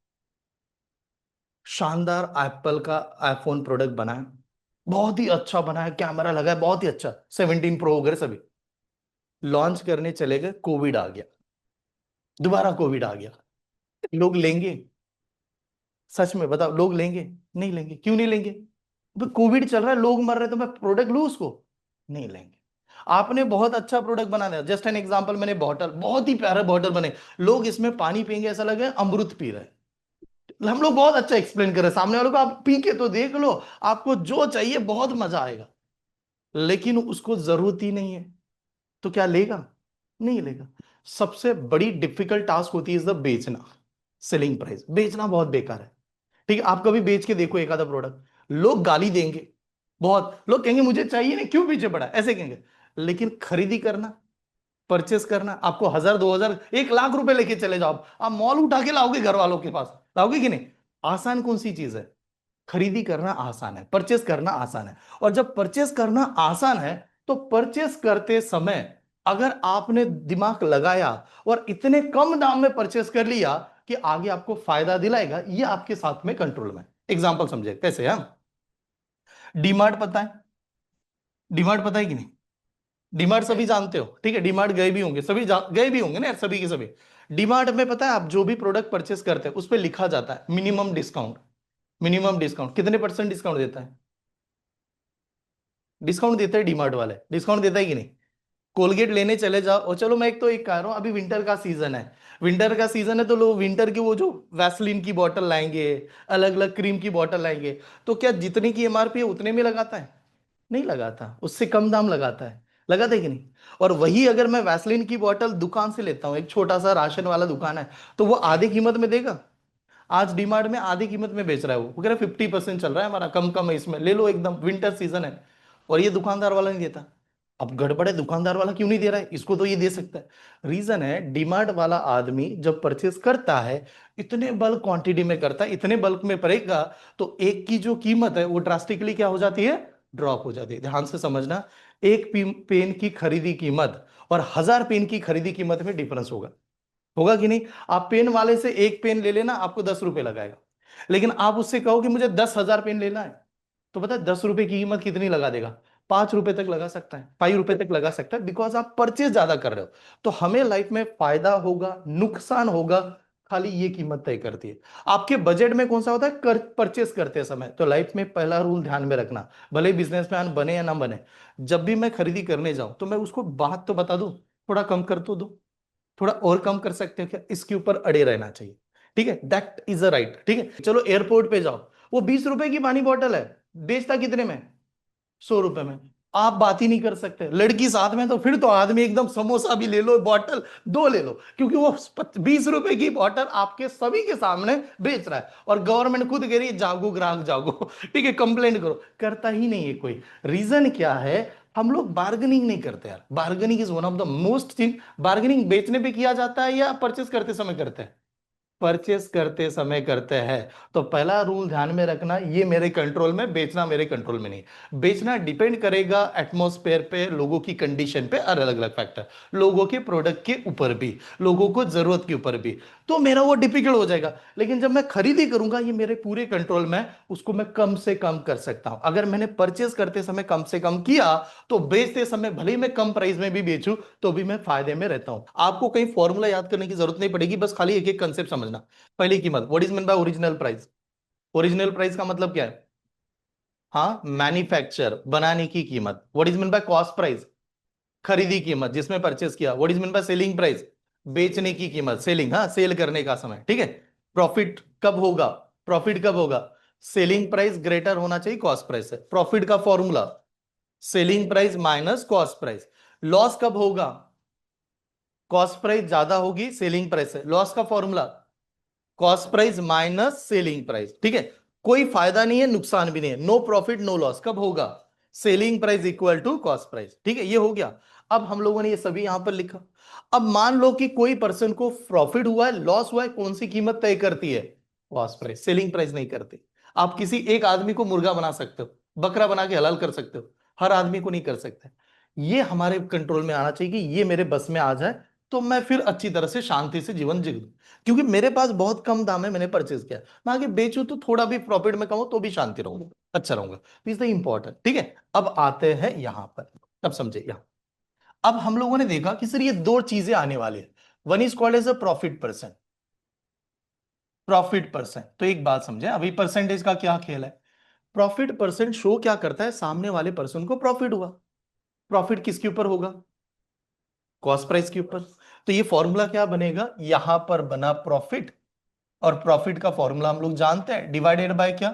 शानदार एप्पल का आईफोन प्रोडक्ट बना है, बहुत ही अच्छा बना है, कैमरा लगा है बहुत ही अच्छा, 17 प्रो वगैरह सभी। लॉन्च करने चले गए, कोविड आ गया, दोबारा कोविड आ गया। लोग लेंगे? सच में बताओ, लोग लेंगे? नहीं लेंगे। क्यों नहीं लेंगे? कोविड चल रहा है, लोग मर रहे हैं, तो मैं प्रोडक्ट लूं उसको? नहीं लेंगे। आपने बहुत अच्छा प्रोडक्ट बना दिया, जस्ट एन एग्जांपल, मैंने बॉटल, बहुत ही प्यारा बॉटल बने, लोग इसमें पानी पियेंगे ऐसा लगे अमृत पी रहे हैं। हम लोग बहुत अच्छा एक्सप्लेन कर रहे हैं, सामने वालों को आप पी के तो देख लो, आपको जो चाहिए बहुत मजा आएगा, लेकिन उसको जरूरत ही नहीं है, तो क्या लेगा? नहीं लेगा। सबसे बड़ी डिफिकल्ट टास्क होती है बेचना, सेलिंग प्राइस। बेचना बहुत बेकार है, ठीक है? आप कभी बेच के देखो एक आधा प्रोडक्ट, लोग गाली देंगे, बहुत लोग कहेंगे मुझे चाहिए नहीं, क्यों पीछे पड़ा है, ऐसे कहेंगे। लेकिन खरीदी करना, परचेस करना, आपको 1000 2000 1 लाख रुपए लेके चले जाओ, आप मॉल उठा के लाओगे घर वालों के पास, लाओगे कि नहीं? आसान कौन सी चीज है? खरीदी करना आसान है, परचेस करना आसान है। और जब परचेस करना आसान है, तो परचेस करते समय अगर आपने दिमाग लगाया और इतने कम दाम में परचेस कर लिया कि आगे आपको फायदा दिलाएगा, ये आपके साथ में कंट्रोल में। एग्जांपल समझे कैसे? हम डीमार्ट पता है, डीमार्ट पता है कि नहीं? डीमार्ट सभी जानते हो, ठीक है? डीमार्ट गए भी होंगे सभी, गए भी होंगे ना यार, सभी के सभी। डीमार्ट में पता है, आप जो भी प्रोडक्ट परचेस करते हैं उस पर लिखा जाता है मिनिमम डिस्काउंट। मिनिमम डिस्काउंट कितने परसेंट डिस्काउंट देता है? डिस्काउंट देता है डीमार्ट वाले, डिस्काउंट देता है कि नहीं? कोलगेट लेने चले जाओ, और चलो मैं एक तो एक कह रहा हूं, अभी विंटर का सीजन है, विंटर का सीजन है तो लोग विंटर की वो जो वैसलीन की बोतल लाएंगे, अलग अलग क्रीम की बोतल लाएंगे, तो क्या जितनी की एमआरपी है उतने में लगाता है? नहीं लगाता, उससे कम दाम लगाता है। लगाता है कि नहीं? और वही अगर मैं वैसलीन की बोतल दुकान से लेता हूं, एक छोटा सा राशन वाला दुकान है, तो वो आधी कीमत में देगा? आज डीमार्ट में आधी कीमत में बेच रहा है, वो कह रहा है 50% चल रहा है हमारा, कम कम है इसमें, ले लो एकदम, विंटर सीजन है। और ये दुकानदार वाला नहीं देता। अब गड़बड़ है, दुकानदार वाला क्यों नहीं दे रहा है, इसको तो ये दे सकता है। रीजन है, डीमार्ट वाला आदमी जब परचेस करता है, इतने बल्क क्वांटिटी में करता है, इतने बल्क में पड़ेगा, तो एक की जो कीमत है वो ड्रास्टिकली क्या हो जाती है? ड्रॉप हो जाती है। ध्यान से समझना, एक पेन की खरीदी कीमत और 1000 पेन की खरीदी कीमत में डिफरेंस होगा। होगा कि नहीं? आप पेन वाले से एक पेन ले लेना, आपको 10 रुपए लगाएगा, लेकिन आप उससे कहो कि मुझे 10,000 पेन लेना है, तो पता है 10 रुपए की कीमत कितनी लगा देगा? 5 रुपए तक लगा सकता है, 5 रुपए तक लगा सकता है, बिकॉज आप परचेज ज्यादा कर रहे हो। तो हमें लाइफ में फायदा होगा नुकसान होगा, खाली ये कीमत तय करती है। आपके बजट में कौन सा होता है? परचेस करते समय। तो लाइफ में पहला रूल ध्यान में रखना, भले बिजनेसमैन बने या ना बने, जब भी मैं खरीदी करने जाऊं तो मैं उसको बात तो बता दूं, थोड़ा कम कर तो दो, थोड़ा और कम कर सकते हैं क्या, इसके ऊपर अड़े रहना चाहिए, ठीक है? दैट इज अ राइट, ठीक है? चलो एयरपोर्ट पे जाओ, वो 20 रुपए की पानी बॉटल है, बेचता कितने में? 100 रुपए में। आप बात ही नहीं कर सकते, लड़की साथ में तो फिर तो आदमी एकदम, समोसा भी ले लो, बॉटल दो ले लो, क्योंकि वो 20 रुपए की बॉटल आपके सभी के सामने बेच रहा है, और गवर्नमेंट खुद कह रही है जागो ग्राहक जागो ठीक है, कंप्लेंट करो, करता ही नहीं है कोई। रीजन क्या है? हम लोग बार्गेनिंग नहीं करते यार। Bargaining is one of the most thing. Bargaining बेचने पे किया जाता है या परचेस करते समय करते हैं? परचेस करते समय करते हैं। तो पहला रूल ध्यान में रखना, ये मेरे कंट्रोल में, बेचना मेरे कंट्रोल में नहीं। बेचना डिपेंड करेगा एटमॉस्फेयर पे, लोगों की कंडीशन पे, और अलग अलग फैक्टर, लोगों के प्रोडक्ट के ऊपर भी, लोगों को जरूरत के ऊपर भी। तो मेरा वो डिफिकल्ट हो जाएगा। लेकिन जब मैं खरीदी करूंगा, ये मेरे पूरे कंट्रोल में, उसको मैं कम से कम कर सकता हूं। अगर मैंने परचेस करते समय कम से कम किया, तो बेचते समय भले ही मैं कम प्राइस में भी बेचूं, तो भी मैं फायदे में रहता हूं। आपको कहीं फॉर्मूला याद करने की जरूरत नहीं पड़ेगी, बस खाली एक एक कंसेप्ट समझना। पहली कीमत, what is mean bye original price? Original price का मतलब क्या है? हाँ, मैन्युफैक्चर, बनाने की कीमत। What is mean by cost price? खरीदी कीमत, जिसमें परचेस किया। What is mean by selling price? बेचने की कीमत, सेलिंग, हाँ, सेल करने का समय, ठीक है। प्रॉफिट कब होगा? प्रॉफिट कब होगा? सेलिंग प्राइस ग्रेटर होना चाहिए कॉस्ट प्राइस से। प्रॉफिट का formula selling price minus cost price. Loss कब होगा? कॉस्ट प्राइस ज्यादा होगी सेलिंग प्राइस से। लॉस का formula cost price minus selling price, ठीक है। कोई फायदा नहीं है, नुकसान भी नहीं है, नो प्रॉफिट नो लॉस कब होगा? Selling price equal to cost price, ठीक है। ये हो गया। अब हम लोगों ने ये सभी यहां पर लिखा। अब मान लो कि कोई पर्सन को प्रॉफिट हुआ है, लॉस हुआ है, कौन सी कीमत तय करती है? कॉस्ट प्राइस, सेलिंग प्राइस नहीं करती। आप किसी एक आदमी को मुर्गा बना सकते हो, बकरा बना के हलाल कर सकते हो, हर आदमी को नहीं कर सकते। ये हमारे कंट्रोल में आना चाहिए कि ये मेरे बस में आ जाए, तो मैं फिर अच्छी तरह से शांति से जीवन जी लूं। क्योंकि मेरे पास बहुत कम दाम है, मैंने परचेज किया, मैं आगे बेचूं तो थोड़ा भी प्रॉफिट में कमाऊं तो भी शांति रहूंगा, अच्छा रहूंगा। इज द इंपॉर्टेंट, ठीक है। अब आते हैं यहां पर, अब समझे यहां। अब हम लोगों ने देखा कि सर ये दो चीजें आने वाली है। One is called as a profit percent. Profit percent, तो एक बात समझे, अभी परसेंटेज का क्या खेल है। प्रॉफिट परसेंट शो क्या करता है? सामने वाले पर्सन को प्रॉफिट हुआ। प्रॉफिट किसके ऊपर होगा? कॉस्ट प्राइस के ऊपर। तो ये फॉर्मूला क्या बनेगा? यहां पर बना प्रॉफिट, और प्रॉफिट का फॉर्मूला हम लोग जानते हैं, डिवाइडेड बाय क्या?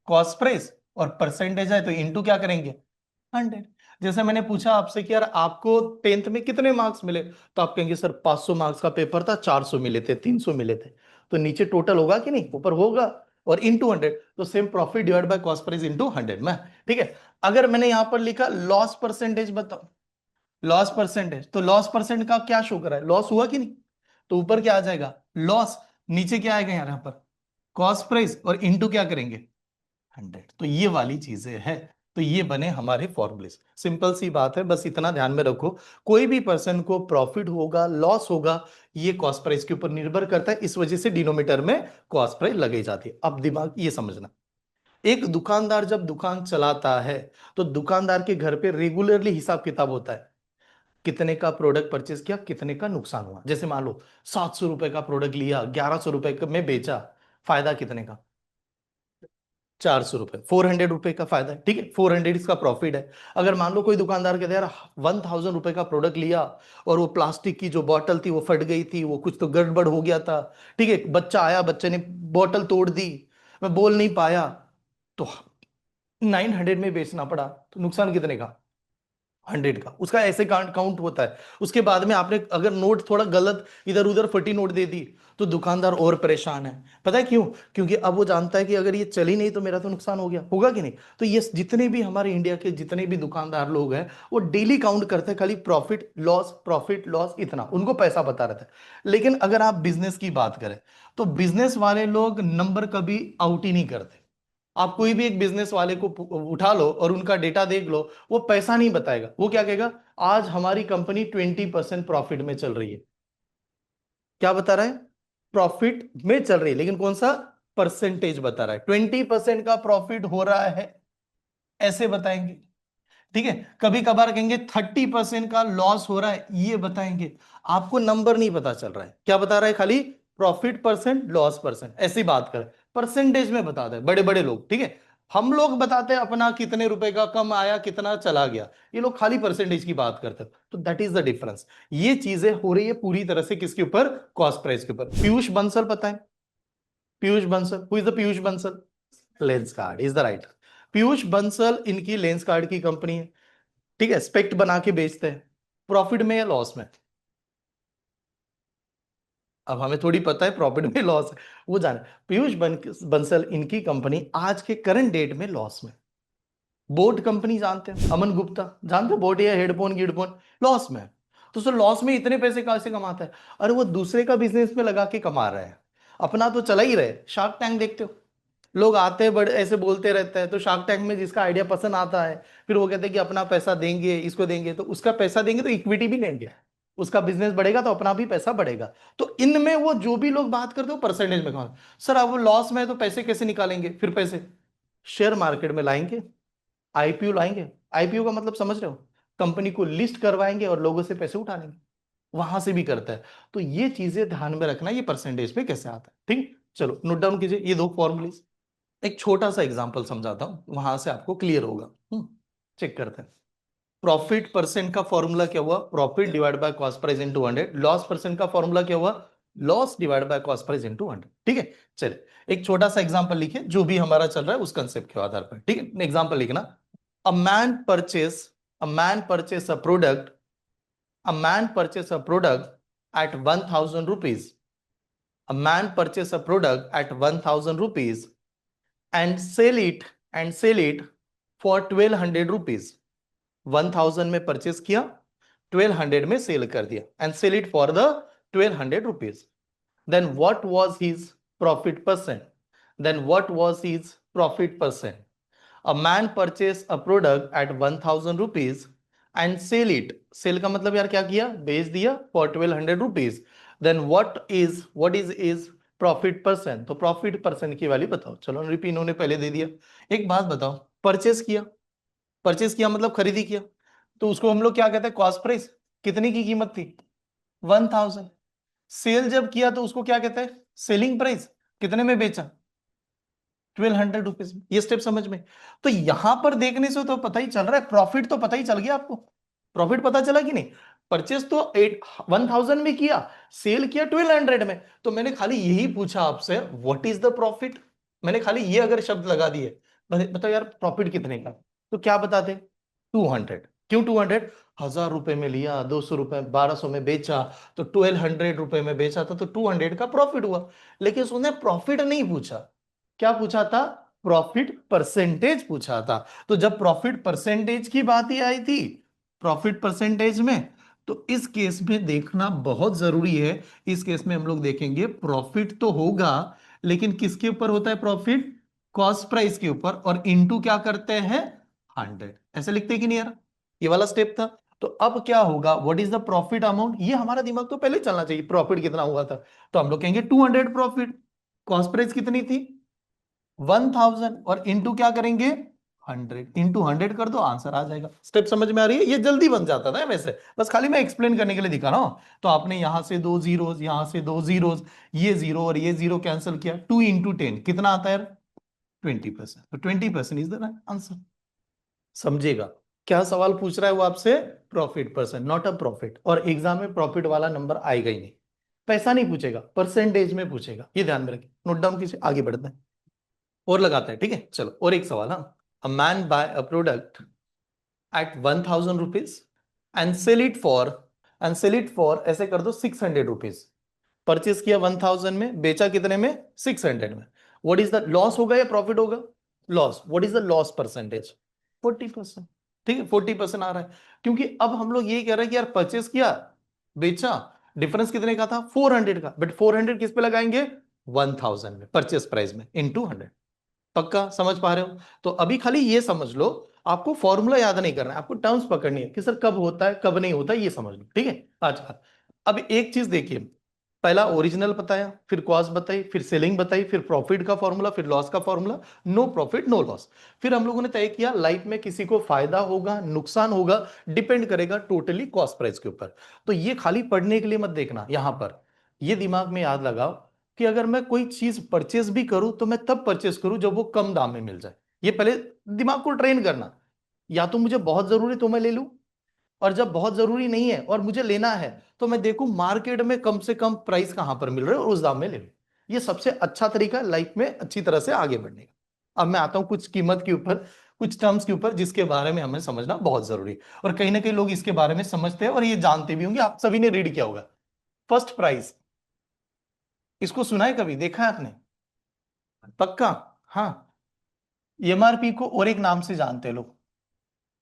Cost price. और परसेंटेज है तो इनटू क्या करेंगे? 100। जैसे मैंने पूछा आपसे कि यार आपको टेंथ में कितने मार्क्स मिले, तो आप कहेंगे सर 500 मार्क्स का पेपर था, 400 मिले थे, 300 मिले थे। तो नीचे टोटल होगा कि नहीं? ऊपर होगा। और इंटू 100, तो same profit divide by cost price into 100 में, ठीक है। अगर मैंने यहां पर लिखा लॉस परसेंटेज बताओ, लॉस परसेंटेज, तो लॉस परसेंट का क्या शो कर रहा है? लॉस हुआ कि नहीं? तो ऊपर क्या आ जाएगा? लॉस। नीचे क्या आएगा यहाँ पर? कॉस्ट प्राइस, और इंटू क्या करेंगे? 100। तो ये वाली चीजें हैं। तो ये बने हमारे फॉर्मूले। सिंपल सी बात है, बस इतना ध्यान में रखो। कोई भी पर्सन को प्रॉफिट होगा, लॉस होगा, ये कॉस्ट प्राइस के ऊपर निर्भर करता है। इस वजह से डिनोमिनेटर में कॉस्ट प्राइस लगाई जाती है। अब दिमाग ये समझना, एक दुकानदार जब दुकान चलाता है, तो दुकानदार के घर पे रेगुलरली हिसाब किताब होता है। कितने का प्रोडक्ट परचेस किया, कितने का नुकसान हुआ। जैसे मान लो 700 रुपए का प्रोडक्ट लिया, 1100 रुपए में बेचा, फायदा कितने का? 400 रुपए, 400 रुपए का फायदा है, ठीक है। 400 इसका प्रॉफिट है। अगर मान लो कोई दुकानदार कहते हैं यार 1000 रुपए का प्रोडक्ट लिया, और वो प्लास्टिक की जो बॉटल थी वो फट गई थी, वो कुछ तो गड़बड़ हो गया था, ठीक है। बच्चा आया, बच्चे ने बॉटल तोड़ दी, मैं बोल नहीं पाया, तो 900 में बेचना पड़ा, तो नुकसान कितने का? 100 का। उसका ऐसे काउंट काउंट होता है। उसके बाद में आपने अगर नोट थोड़ा गलत इधर उधर फटी नोट दे दी, तो दुकानदार और परेशान है। पता है क्यों? क्योंकि अब वो जानता है कि अगर ये चली नहीं तो मेरा तो नुकसान हो गया, होगा कि नहीं? तो ये जितने भी हमारे इंडिया के जितने भी दुकानदार लोग हैं, वो डेली काउंट करते हैं खाली प्रॉफिट लॉस, इतना उनको पैसा पता रहता है। लेकिन अगर आप बिजनेस की बात करें, तो बिजनेस वाले लोग नंबर कभी आउट ही नहीं करते। आप कोई भी एक बिजनेस वाले को उठा लो और उनका डेटा देख लो, वो पैसा नहीं बताएगा। वो क्या कहेगा? आज हमारी कंपनी 20% प्रॉफिट में चल रही है। क्या बता रहा है? प्रॉफिट में चल रही है, लेकिन कौन सा परसेंटेज बता रहा है? 20% का प्रॉफिट हो रहा है, ऐसे बताएंगे, ठीक है। कभी कभार कहेंगे 30% का लॉस हो रहा है, ये बताएंगे। आपको नंबर नहीं पता चल रहा है, क्या बता रहा है? खाली प्रॉफिट परसेंट, लॉस परसेंट, ऐसी बात करें। परसेंटेज में बताते हैं बड़े बड़े लोग, ठीक है। हम लोग बताते हैं अपना कितने रुपए का कम आया, कितना चला गया। ये लोग खाली परसेंटेज की बात करते हैं। तो दैट इज द डिफरेंस। ये चीजें हो रही है पूरी तरह से किसके ऊपर? कॉस्ट प्राइस के ऊपर। पीयूष बंसल पता है? Piyush Bansal, who is the Piyush Bansal? Lens card is the right. Piyush Bansal इनकी लेंस कार्ड की कंपनी है, ठीक है। स्पेक्ट बना के बेचते हैं। प्रॉफिट में या लॉस में? अब हमें थोड़ी पता है प्रॉफिट में लॉस है, वो जाने। बंसल इनकी कंपनी आज के करंट डेट में लॉस में। बोट कंपनी जानते हैं, अमन गुप्ता जानते हो, बोट या हेडफोन गिडफोन, लॉस में है। तो सर लॉस में इतने पैसे कहां से कमाता है? अरे वो दूसरे का बिजनेस में लगा के कमा रहा है, अपना तो चला ही रहे। शार्क टैंक देखते हो, लोग आते हैं बड़े ऐसे बोलते रहते हैं, तो शार्क टैंक में जिसका आइडिया पसंद आता है, फिर वो कहते हैं कि अपना पैसा देंगे, इसको देंगे, तो उसका पैसा देंगे तो इक्विटी भी लेंगे, उसका बिजनेस बढ़ेगा तो अपना भी पैसा बढ़ेगा। तो इनमें वो जो भी लोग बात करते हो परसेंटेज में कमा। सर अब वो लॉस में है तो पैसे कैसे निकालेंगे? फिर पैसे शेयर मार्केट में लाएंगे, आईपीओ लाएंगे। आईपीओ का मतलब समझ रहे हो? कंपनी को लिस्ट करवाएंगे और लोगों से पैसे उठा लेंगे, वहां से भी करता है। तो ये चीजें ध्यान में रखना, ये परसेंटेज पे कैसे आता है, ठीक। चलो नोट डाउन कीजिए ये दो फॉर्मूले। एक छोटा सा एग्जांपल समझाता हूं, वहां से आपको क्लियर होगा। चेक करते हैं। प्रॉफिट परसेंट का फॉर्मूला क्या हुआ? Profit divide by cost price into 100। Loss percent का फॉर्मूला क्या हुआ? Loss divide by cost price into 100। ठीक है, चलिए एक छोटा सा एग्जांपल लिखिए, जो भी हमारा चल रहा है उस कंसेप्ट के आधार पर। ठीक है, एग्जांपल लिखना। A man purchase a man purchase a product a man purchase a product at 1000 rupees. A man purchase a product at 1000 rupees and sell it for 1200 rupees। 1000 में परचेस किया, 1200 में सेल कर दिया, and sell it for the 1200 rupees। then what was his profit percent? then what was his profit percent? A man purchase a product at 1000 rupees and sell का मतलब यार क्या किया? बेच दिया for 1200 rupees। then what is profit percent? तो profit percent की value बताओ। चलो रिपीट, इन्होंने पहले दे दिया। एक बात बताओ, परचेस किया मतलब खरीदी किया, तो उसको हम लोग क्या कहते हैं? Cost price. कितनी की कीमत थी? 1000। सेल जब किया तो उसको क्या कहते हैं? Selling price. कितने में बेचा? 1200 रुपीज। ये स्टेप समझ में? तो यहां पर देखने से तो पता ही चल रहा है, प्रॉफिट तो पता ही चल गया आपको। प्रॉफिट पता चला कि नहीं? परचेस तो 1000 में किया, सेल किया 1200 में। तो मैंने खाली यही पूछा आपसे, व्हाट इज द प्रॉफिट। मैंने खाली ये अगर शब्द लगा दिए, बताओ यार प्रॉफिट कितने का, तो क्या बताते? 200। क्यों 200? 1000 रुपए में लिया, 200 रुपए 1200 में बेचा, तो 1200 रुपए में बेचा था, तो 200 का प्रॉफिट हुआ। लेकिन उसने प्रॉफिट नहीं पूछा। क्या पूछा था? प्रॉफिट परसेंटेज पूछा था। तो जब प्रॉफिट परसेंटेज की बात ही आई थी, प्रॉफिट परसेंटेज में, तो इस केस में देखना बहुत जरूरी है। इस केस में हम लोग देखेंगे प्रॉफिट तो होगा, लेकिन किसके ऊपर होता है प्रॉफिट? कॉस्ट प्राइस के ऊपर, और इनटू क्या करते हैं? 100। ऐसे लिखते हैं कि नहीं यार? ये वाला स्टेप था। तो अब क्या होगा? What is the profit amount? ये हमारा दिमाग तो पहले चलना चाहिए, प्रॉफिट कितना हुआ था। तो हम लोग कहेंगे 200 प्रॉफिट। कॉस्ट प्राइस कितनी थी? 1000। और इंटू क्या करेंगे? 100। इंटू 100 कर दो, आंसर आ जाएगा। स्टेप समझ में आ रही है? ये जल्दी बन जाता था वैसे, बस खाली मैं एक्सप्लेन करने के लिए दिखा रहा हूं। तो आपने यहां से दो जीरोस, यहां से दो जीरोस, ये जीरो और ये जीरो कैंसिल किया, 2 इंटू 10 कितना आता है? 20%। तो 20% इज द आंसर। समझेगा? क्या सवाल पूछ रहा है वो आपसे? Profit percent, not a profit. और एग्जाम में प्रॉफिट वाला नंबर आएगा ही नहीं। पैसा नहीं पूछेगा, परसेंटेज में पूछेगा, ये ध्यान में रखिए। नोट डाउन कीजिए, आगे बढ़ते हैं और लगाते हैं। ठीक है, चलो और एक सवाल। हाँ, a man buy a product at 1000 rupees and sell it for ऐसे कर दो 600 रुपीज। परचेस किया 1000 में, बेचा कितने में? 600 में। What is the loss? होगा या प्रॉफिट होगा? Loss. What is the loss percentage? 40%। ठीक है, 40% आ रहा है, क्योंकि अब हम लोग यही कह रहे हैं कि यार परचेस किया, बेचा, डिफरेंस कितने का था? 400 का। बट 400 किस पे लगाएंगे? 1000 में, परचेस प्राइस में, इनटू 100। पक्का समझ पा रहे हो? तो अभी खाली ये समझ लो, आपको फॉर्मूला याद नहीं करना है, आपको टर्म्स पकड़नी है कि सर कब होता है कब नहीं होता है, ये समझ लो। ठीक है, अच्छा अब एक चीज देखिए, पहला ओरिजिनल बताया, फिर कॉस्ट बताई, फिर सेलिंग बताई, फिर प्रॉफिट का फॉर्मूला, फिर लॉस का formula, no profit no loss. फिर हम लोगों ने तय किया लाइफ में किसी को फायदा होगा नुकसान होगा, डिपेंड करेगा टोटली कॉस्ट प्राइस के ऊपर। तो ये खाली पढ़ने के लिए मत देखना, यहां पर ये दिमाग में याद लगाओ कि अगर मैं कोई चीज परचेस भी करूं तो मैं तब परचेस करूं जब वो कम दाम में मिल जाए। ये पहले दिमाग को ट्रेन करना। या तो मुझे बहुत जरूरी तो मैं ले लूं, और जब बहुत जरूरी नहीं है और मुझे लेना है, तो मैं देखूं मार्केट में कम से कम प्राइस कहां पर मिल रहा है और उस दाम में ले लूं। ये सबसे अच्छा तरीका है लाइफ में अच्छी तरह से आगे बढ़ने का। अब मैं आता हूं कुछ कीमत के ऊपर, कुछ टर्म्स के ऊपर, जिसके बारे में हमें समझना बहुत जरूरी है। और कहीं ना कहीं लोग इसके बारे में समझते हैं और ये जानते भी होंगे, आप सभी ने रीड किया होगा। फर्स्ट प्राइस, इसको सुना है कभी, देखा है आपने? पक्का? हाँ। एमआरपी को और एक नाम से जानते हैं लोग,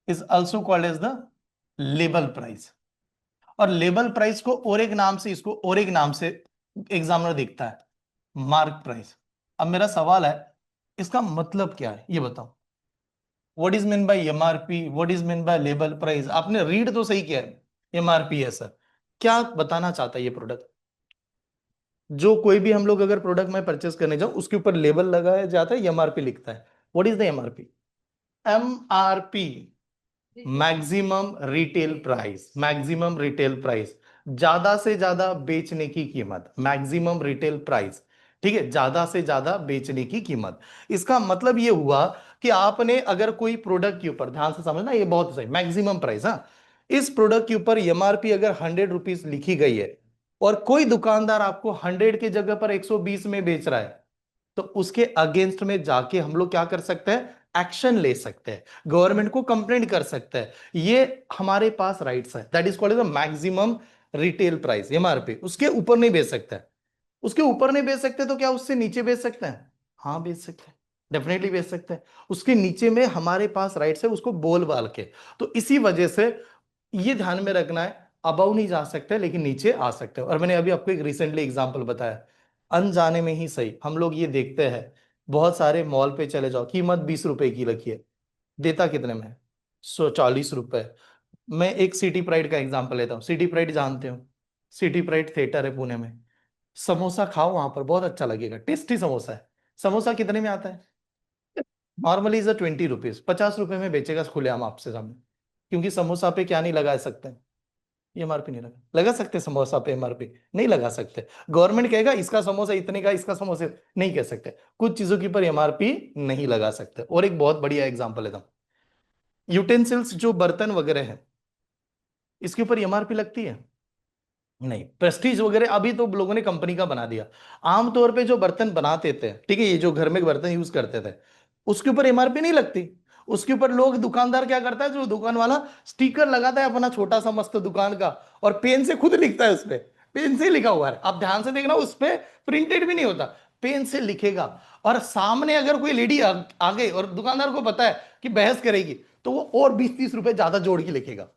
is also called as the label price. और लेबल प्राइस को और एक नाम से, इसको और एक नाम से एग्जामिनर देखता है, मार्क प्राइस। अब मेरा सवाल है, इसका मतलब क्या है ये बताओ। What is mean bye MRP, what is mean bye label price? आपने रीड तो सही किया है, एमआरपी है सर। क्या बताना चाहता है ये प्रोडक्ट? जो कोई भी हम लोग अगर प्रोडक्ट में परचेस करने जाओ, उसके ऊपर लेबल लगाया जाता है, एमआरपी लिखता है। What is the MRP? MRP, maximum retail price. Maximum retail price, ज्यादा से ज्यादा बेचने की कीमत, मैक्सिमम रिटेल प्राइस। ठीक है, ज्यादा से ज्यादा बेचने की कीमत। इसका मतलब ये हुआ कि आपने अगर कोई प्रोडक्ट के ऊपर, ध्यान से समझना, ये बहुत सही, मैक्सिमम प्राइस, हाँ, इस प्रोडक्ट के ऊपर एमआरपी अगर 100 रुपीज लिखी गई है और कोई दुकानदार आपको 100 की जगह पर 120 में बेच रहा है, तो उसके अगेंस्ट में जाके हम लोग क्या कर सकते हैं, एक्शन ले सकते हैं, गवर्नमेंट को कंप्लेंट कर सकते हैं। ये हमारे पास राइट्स है, that is called the maximum retail price, MRP. उसके ऊपर नहीं बेच सकते। उसके ऊपर नहीं बेच सकते तो क्या उससे नीचे बेच सकते हैं? हाँ बेच सकते हैं, डेफिनेटली बेच सकते हैं। उसके नीचे में हमारे पास राइट्स है उसको बोल बाल के। तो इसी वजह से ये ध्यान में रखना है, अबव नहीं जा सकते लेकिन नीचे आ सकते हो। और मैंने अभी आपको एक रिसेंटली एग्जांपल बताया, अनजाने में ही सही हम लोग ये देखते हैं, बहुत सारे मॉल पे चले जाओ, कीमत 20 रुपए की रखी है, देता कितने में है? 140 रुपए। मैं एक सिटी प्राइड का एग्जांपल लेता हूँ, सिटी प्राइड जानते हो? सिटी प्राइड थिएटर है पुणे में, समोसा खाओ वहां पर, बहुत अच्छा लगेगा, टेस्टी समोसा है। समोसा कितने में आता है? नॉर्मली इज 20 रुपीज, 50 रुपए में बेचेगा खुलेआम आपसे सामने। क्योंकि समोसा पे क्या नहीं लगा सकते, एमआरपी नहीं लगा लगा सकते, समोसा पे एमआरपी नहीं लगा सकते। गवर्नमेंट कहेगा इसका समोसा इतने का, इसका समोसा नहीं कह सकते, कुछ चीजों के ऊपर एमआरपी नहीं लगा सकते। और एक बहुत बढ़िया एग्जांपल लेता हूं, यूटेंसिल्स जो बर्तन वगैरह है, इसके ऊपर एमआरपी लगती है? नहीं। प्रेस्टीज वगैरह अभी तो लोगों ने कंपनी का बना दिया। आमतौर पे जो बर्तन बनाते थे, ठीक है, ये जो घर में बर्तन यूज करते थे, उसके ऊपर एमआरपी नहीं लगती। उसके ऊपर लोग, दुकानदार क्या करता है, जो दुकान वाला स्टिकर लगाता है अपना छोटा सा मस्त दुकान का, और पेन से खुद लिखता है उस पे, पेन से लिखा हुआ है, आप ध्यान से देखना, उस पे प्रिंटेड भी नहीं होता, पेन से लिखेगा। और सामने अगर कोई लेडी आ गई और दुकानदार को पता है कि बहस करेगी, तो वो और 20-30 रुपए ज्यादा जोड़ के लिखेगा,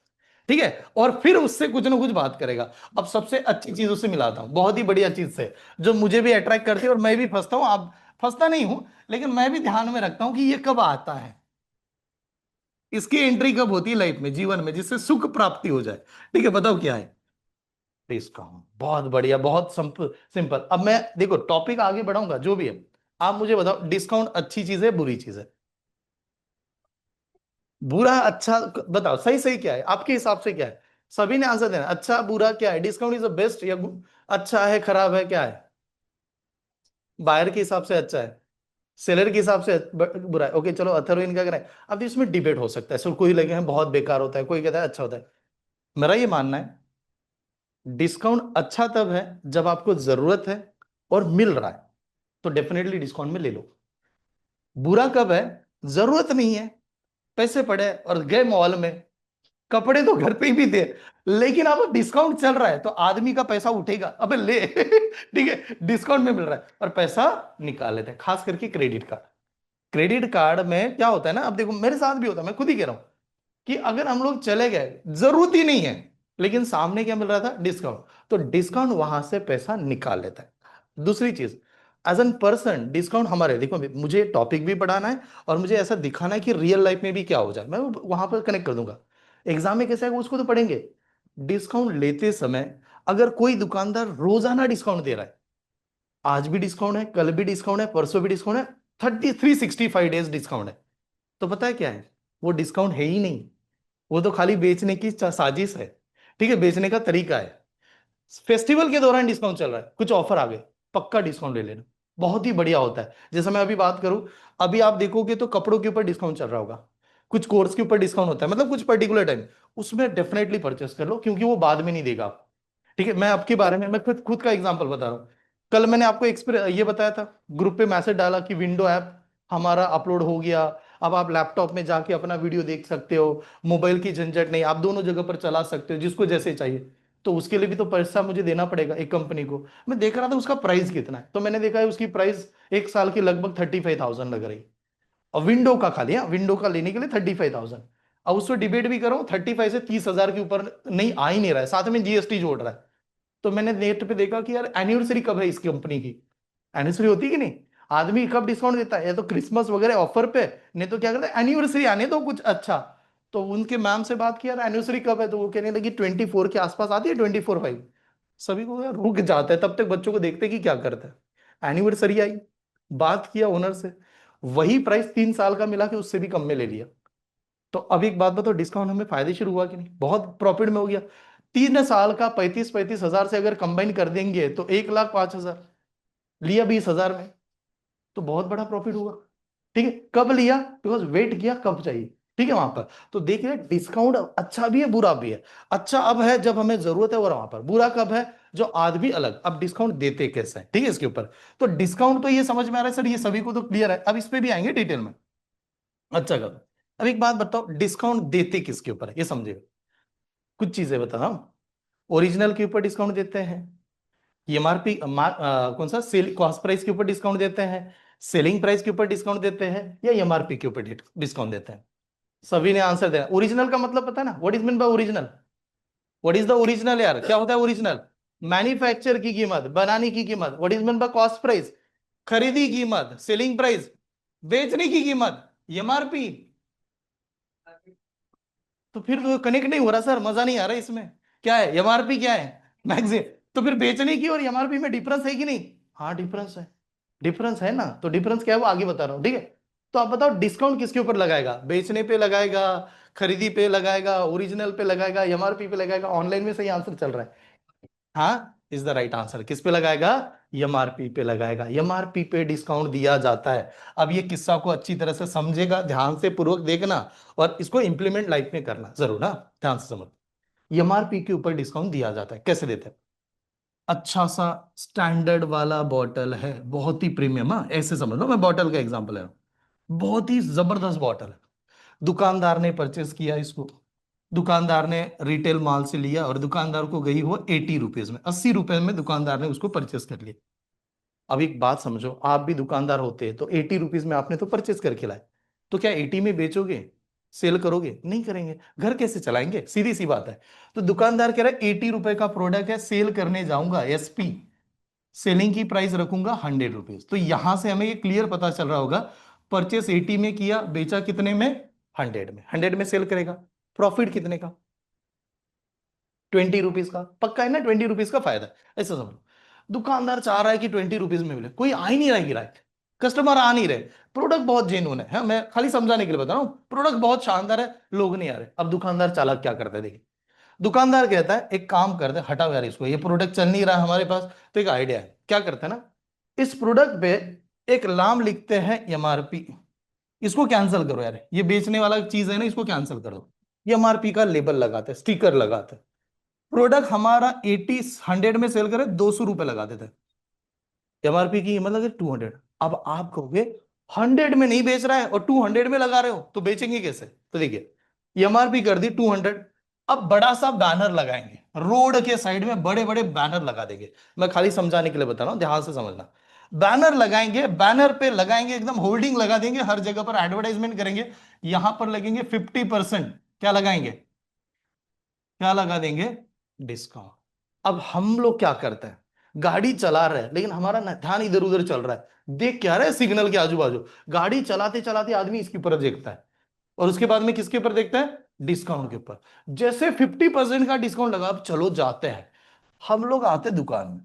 ठीक है, और फिर उससे कुछ ना कुछ बात करेगा। अब सबसे अच्छी चीज उससे मिलाता हूं, बहुत ही बढ़िया चीज से, जो मुझे भी अट्रैक्ट करती है और मैं भी फंसता हूं, अब फंसता नहीं हूं, लेकिन मैं भी ध्यान में रखता हूं कि ये कब आता है, इसकी एंट्री कब होती है लाइफ में, जीवन में, जिससे सुख प्राप्ति हो जाए। ठीक है, बताओ क्या है? डिस्काउंट। बहुत बढ़िया, बहुत सिंपल। अब मैं देखो टॉपिक आगे बढ़ाऊंगा जो भी है, आप मुझे बताओ डिस्काउंट अच्छी चीज है बुरी चीज है? बुरा अच्छा बताओ, सही सही क्या है आपके हिसाब से, क्या है? सभी ने आंसर देना, अच्छा बुरा क्या है, डिस्काउंट इज द बेस्ट या अच्छा है खराब है, क्या है? बायर के हिसाब से अच्छा है, सेलर के हिसाब से बुरा है। ओके चलो, अथर्व क्या करें? अब इसमें डिबेट हो सकता है, सो कोई लगे हैं बहुत बेकार होता है, कोई कहता है अच्छा होता है। मेरा ये मानना है, डिस्काउंट अच्छा तब है जब आपको जरूरत है और मिल रहा है, तो डेफिनेटली डिस्काउंट में ले लो। बुरा कब है? जरूरत नहीं है, पैसे पड़े और गए मॉल में, कपड़े तो घर पे ही भी थे, लेकिन अब डिस्काउंट चल रहा है तो आदमी का पैसा उठेगा, अबे ले ठीक है, डिस्काउंट में मिल रहा है और पैसा निकाल लेते हैं, खास करके क्रेडिट कार्ड। क्रेडिट कार्ड में क्या होता है ना, अब देखो मेरे साथ भी होता है, मैं खुद ही कह रहा हूं कि अगर हम लोग चले गए, जरूरत ही नहीं है, लेकिन सामने क्या मिल रहा था, डिस्काउंट, तो डिस्काउंट वहां से पैसा निकाल लेता है। दूसरी चीज, एज एन पर्सन डिस्काउंट हमारे, देखो मुझे टॉपिक भी पढ़ाना है और मुझे ऐसा दिखाना है कि रियल लाइफ में भी क्या हो जाए, मैं वहां पर कनेक्ट कर दूंगा। एग्जाम में कैसे है उसको तो पढ़ेंगे। डिस्काउंट लेते समय अगर कोई दुकानदार रोजाना डिस्काउंट दे रहा है, आज भी डिस्काउंट है, कल भी डिस्काउंट है, परसों भी डिस्काउंट है, 365 डेज डिस्काउंट है, तो पता है क्या है, वो डिस्काउंट है ही नहीं, वो तो खाली बेचने की साजिश है। ठीक है, बेचने का तरीका है। फेस्टिवल के दौरान डिस्काउंट चल रहा है, कुछ ऑफर आ गए, पक्का डिस्काउंट ले लेना, बहुत ही बढ़िया होता है। जैसे मैं अभी बात करूं, अभी आप देखोगे तो कपड़ों के ऊपर डिस्काउंट चल रहा होगा, कुछ कोर्स के ऊपर डिस्काउंट होता है, मतलब कुछ पर्टिकुलर टाइम, उसमें डेफिनेटली परचेस कर लो, क्योंकि वो बाद में नहीं देगा आप। ठीक है, मैं आपके बारे में, मैं खुद खुद का एग्जांपल बता रहा हूँ। कल मैंने आपको ये बताया था, ग्रुप पे मैसेज डाला कि विंडो ऐप हमारा अपलोड हो गया, अब आप लैपटॉप में जाके अपना वीडियो देख सकते हो, मोबाइल की झंझट नहीं, आप दोनों जगह पर चला सकते हो जिसको जैसे चाहिए। तो उसके लिए भी तो पैसा मुझे देना पड़ेगा एक कंपनी को। मैं देख रहा था उसका प्राइस कितना है, तो मैंने देखा है उसकी प्राइस एक साल की लगभग 35,000 लग रही, और विंडो का खाली, हाँ विंडो का लेने के लिए 35,000। अब उसको डिबेट भी करो, 35 से 30,000 के ऊपर नहीं आ ही नहीं रहा है, साथ में जीएसटी जोड़ रहा है। तो मैंने नेट पे देखा कि यार एनिवर्सरी कब है इस कंपनी की, एनिवर्सरी होती कि नहीं, आदमी कब डिस्काउंट देता है, या तो क्रिसमस वगैरह ऑफर पे, नहीं तो क्या करता है, एनिवर्सरी आने तो कुछ अच्छा। तो उनके मैम से बात किया, एनिवर्सरी कब है, तो वो कहने लगी 24 के आसपास आती है, 24/5। सभी को यार रुक जाता है, तब तक बच्चों को देखते कि क्या करता है। एनिवर्सरी आई, बात किया ओनर से, वही प्राइस 3 साल का मिला कि उससे भी कम में ले लिया। तो अब एक बात बताओ, डिस्काउंट हमें फायदेशीर हुआ कि नहीं, बहुत प्रॉफिट में हो गया। 3 साल का 35-35 हजार से अगर कंबाइन कर देंगे तो 1,05,000, लिया 20,000 में, तो बहुत बड़ा प्रॉफिट हुआ। ठीक है, कब लिया? बिकॉज वेट किया कब चाहिए। ठीक है, वहां पर तो देखिए डिस्काउंट अच्छा भी है बुरा भी है। अच्छा अब है जब हमें जरूरत है, और वहां पर बुरा कब है? जो आज भी अलग। अब डिस्काउंट देते कैसे हैं, ठीक है, इसके ऊपर। तो डिस्काउंट तो ये समझ में आ रहा है सर, ये सभी को तो क्लियर है, अब इस पे भी आएंगे डिटेल में। अच्छा कब? अब एक बात बताओ, डिस्काउंट देते किसके ऊपर है ये समझिएगा। कुछ चीजें बता रहा हूं। ओरिजिनल के ऊपर डिस्काउंट देते हैं, एमआरपी कौन सा सेल कॉस्ट प्राइस के ऊपर डिस्काउंट देते हैं, सेलिंग प्राइस के ऊपर डिस्काउंट देते हैं, या एमआरपी के ऊपर डिस्काउंट देते हैं? सभी ने आंसर दिया। ओरिजिनल का मतलब पता है ना, what is mean bye original? What is the original यार, क्या होता है ओरिजिनल? मैन्युफैक्चर की कीमत, बनाने की कीमत। What is mean by cost price? खरीदी कीमत, सेलिंग प्राइस, बेचने की कीमत, एमआरपी। तो फिर तो कनेक्ट नहीं हो रहा सर, मजा नहीं आ रहा इसमें। क्या है एमआरपी, क्या है मैक्सिम। तो फिर बेचने की और एमआरपी में डिफरेंस है कि नहीं? हाँ डिफरेंस है। डिफरेंस है ना, तो डिफरेंस क्या है वो आगे बता रहा हूं, ठीक है। तो आप बताओ डिस्काउंट किसके ऊपर लगाएगा? बेचने पे लगाएगा, खरीदी पे लगाएगा, ओरिजिनल पे लगाएगा, एमआरपी पे लगाएगा? ऑनलाइन में सही आंसर चल रहा है। हाँ इज द राइट आंसर। किस पे लगाएगा? एमआरपी पे लगाएगा। एमआरपी पे डिस्काउंट दिया जाता है। अब ये किस्सा को अच्छी तरह से समझेगा, ध्यान से पूर्वक देखना, और इसको इंप्लीमेंट लाइफ में करना जरूर ना। ध्यान से समझ। एमआरपी के ऊपर डिस्काउंट दिया जाता है, कैसे देते हैं? अच्छा सा स्टैंडर्ड वाला बॉटल है, बहुत ही प्रीमियम, हाँ ऐसे समझ लो, मैं बॉटल का एग्जांपल है, बहुत ही जबरदस्त बॉटल है। दुकानदार ने परचेस किया इसको, दुकानदार ने रिटेल माल से लिया, और दुकानदार को गई वो 80 रुपीज में, 80 रुपए में दुकानदार ने उसको परचेस कर लिया। अब एक बात समझो, आप भी दुकानदार होते हैं तो 80 रुपीज में आपने तो परचेस करके लाए, तो क्या 80 में बेचोगे? सेल करोगे? नहीं करेंगे। घर कैसे चलाएंगे, सीधी सी बात है। तो दुकानदार कह रहा है 80 रुपए का प्रोडक्ट है, सेल करने जाऊंगा, एसपी, सेलिंग की प्राइस रखूंगा 100 रुपीज। तो यहां से हमें ये क्लियर पता चल रहा होगा, परचेस 80 में किया, बेचा कितने में? 100 में। 100 में सेल करेगा, प्रॉफिट कितने का? 20 रुपीज का। पक्का है ना, 20 रुपीज का फायदा है। ऐसा समझो, दुकानदार चाह रहा है कि 20 रुपीज में मिले, कोई आ ही नहीं रहा है गिराक, कस्टमर आ नहीं रहे, प्रोडक्ट बहुत जेन्युइन है, हाँ, मैं खाली समझाने के लिए बता रहा हूँ, प्रोडक्ट बहुत शानदार है, लोग नहीं आ रहे। अब दुकानदार चालाक क्या करता है देखिए, दुकानदार कहता है एक काम कर दे, हटाओ यार इसको, ये प्रोडक्ट चल नहीं रहा है हमारे पास। तो एक आइडिया है, क्या करते हैं ना, इस प्रोडक्ट पे एक नाम लिखते हैं एमआरपी, इसको कैंसिल करो यार, ये बेचने वाला चीज है ना, इसको कैंसिल कर दो। एमआरपी का लेबल लगाते हैं, स्टिकर लगाते हैं। प्रोडक्ट हमारा 80 100 में सेल करे, 200 रुपए लगा देते हैं, एमआरपी की कीमत लगे 200। अब आप कहोगे 100 में नहीं बेच रहा है और 200 में लगा रहे हो, तो बेचेंगे कैसे? तो देखिए एमआरपी कर दी 200, अब बड़ा सा बैनर लगाएंगे, रोड के साइड में बड़े बड़े बैनर लगा देंगे। मैं खाली समझाने के लिए बता रहा हूं, ध्यान से समझना। बैनर लगाएंगे, बैनर पे लगाएंगे एकदम होल्डिंग लगा देंगे, हर जगह पर एडवर्टाइजमेंट करेंगे। यहां पर लगेंगे 50%, क्या लगाएंगे? क्या लगा देंगे? डिस्काउंट। अब हम लोग क्या करते हैं, गाड़ी चला रहे हैं लेकिन हमारा ध्यान इधर उधर चल रहा है, देख क्या रहे हैं सिग्नल के आजू बाजू, गाड़ी चलाते चलाते आदमी इसके ऊपर देखता है, और उसके बाद में किसके ऊपर देखता है? डिस्काउंट के ऊपर। जैसे 50% का डिस्काउंट लगा, अब चलो जाते हैं, हम लोग आते दुकान में।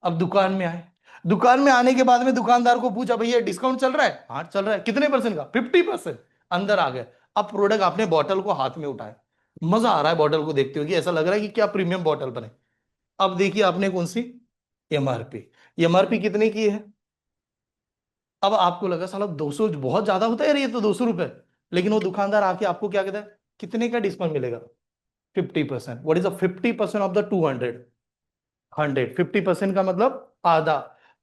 अब दुकान में आए, दुकान में आने के बाद में दुकानदार को पूछा भैया डिस्काउंट चल रहा है? हाँ चल रहा है। कितने परसेंट का? 50%। अंदर आ गए। अब प्रोडक्ट आपने बॉटल को हाथ में उठाया, मजा आ रहा है बॉटल को देखते हुए कि ऐसा लग रहा है कि क्या प्रीमियम बॉटल बने। अब देखिए आपने कौन सी? एमआरपी। एमआरपी कितने की है? अब आपको लगा साला 200 बहुत ज्यादा होता है यार, ये तो 200 रुपए। लेकिन वो दुकानदार आके आपको क्या कहता है, कितने का डिस्काउंट मिलेगा? 50%। What is the 50% of the 200? 100। 50% का मतलब आधा।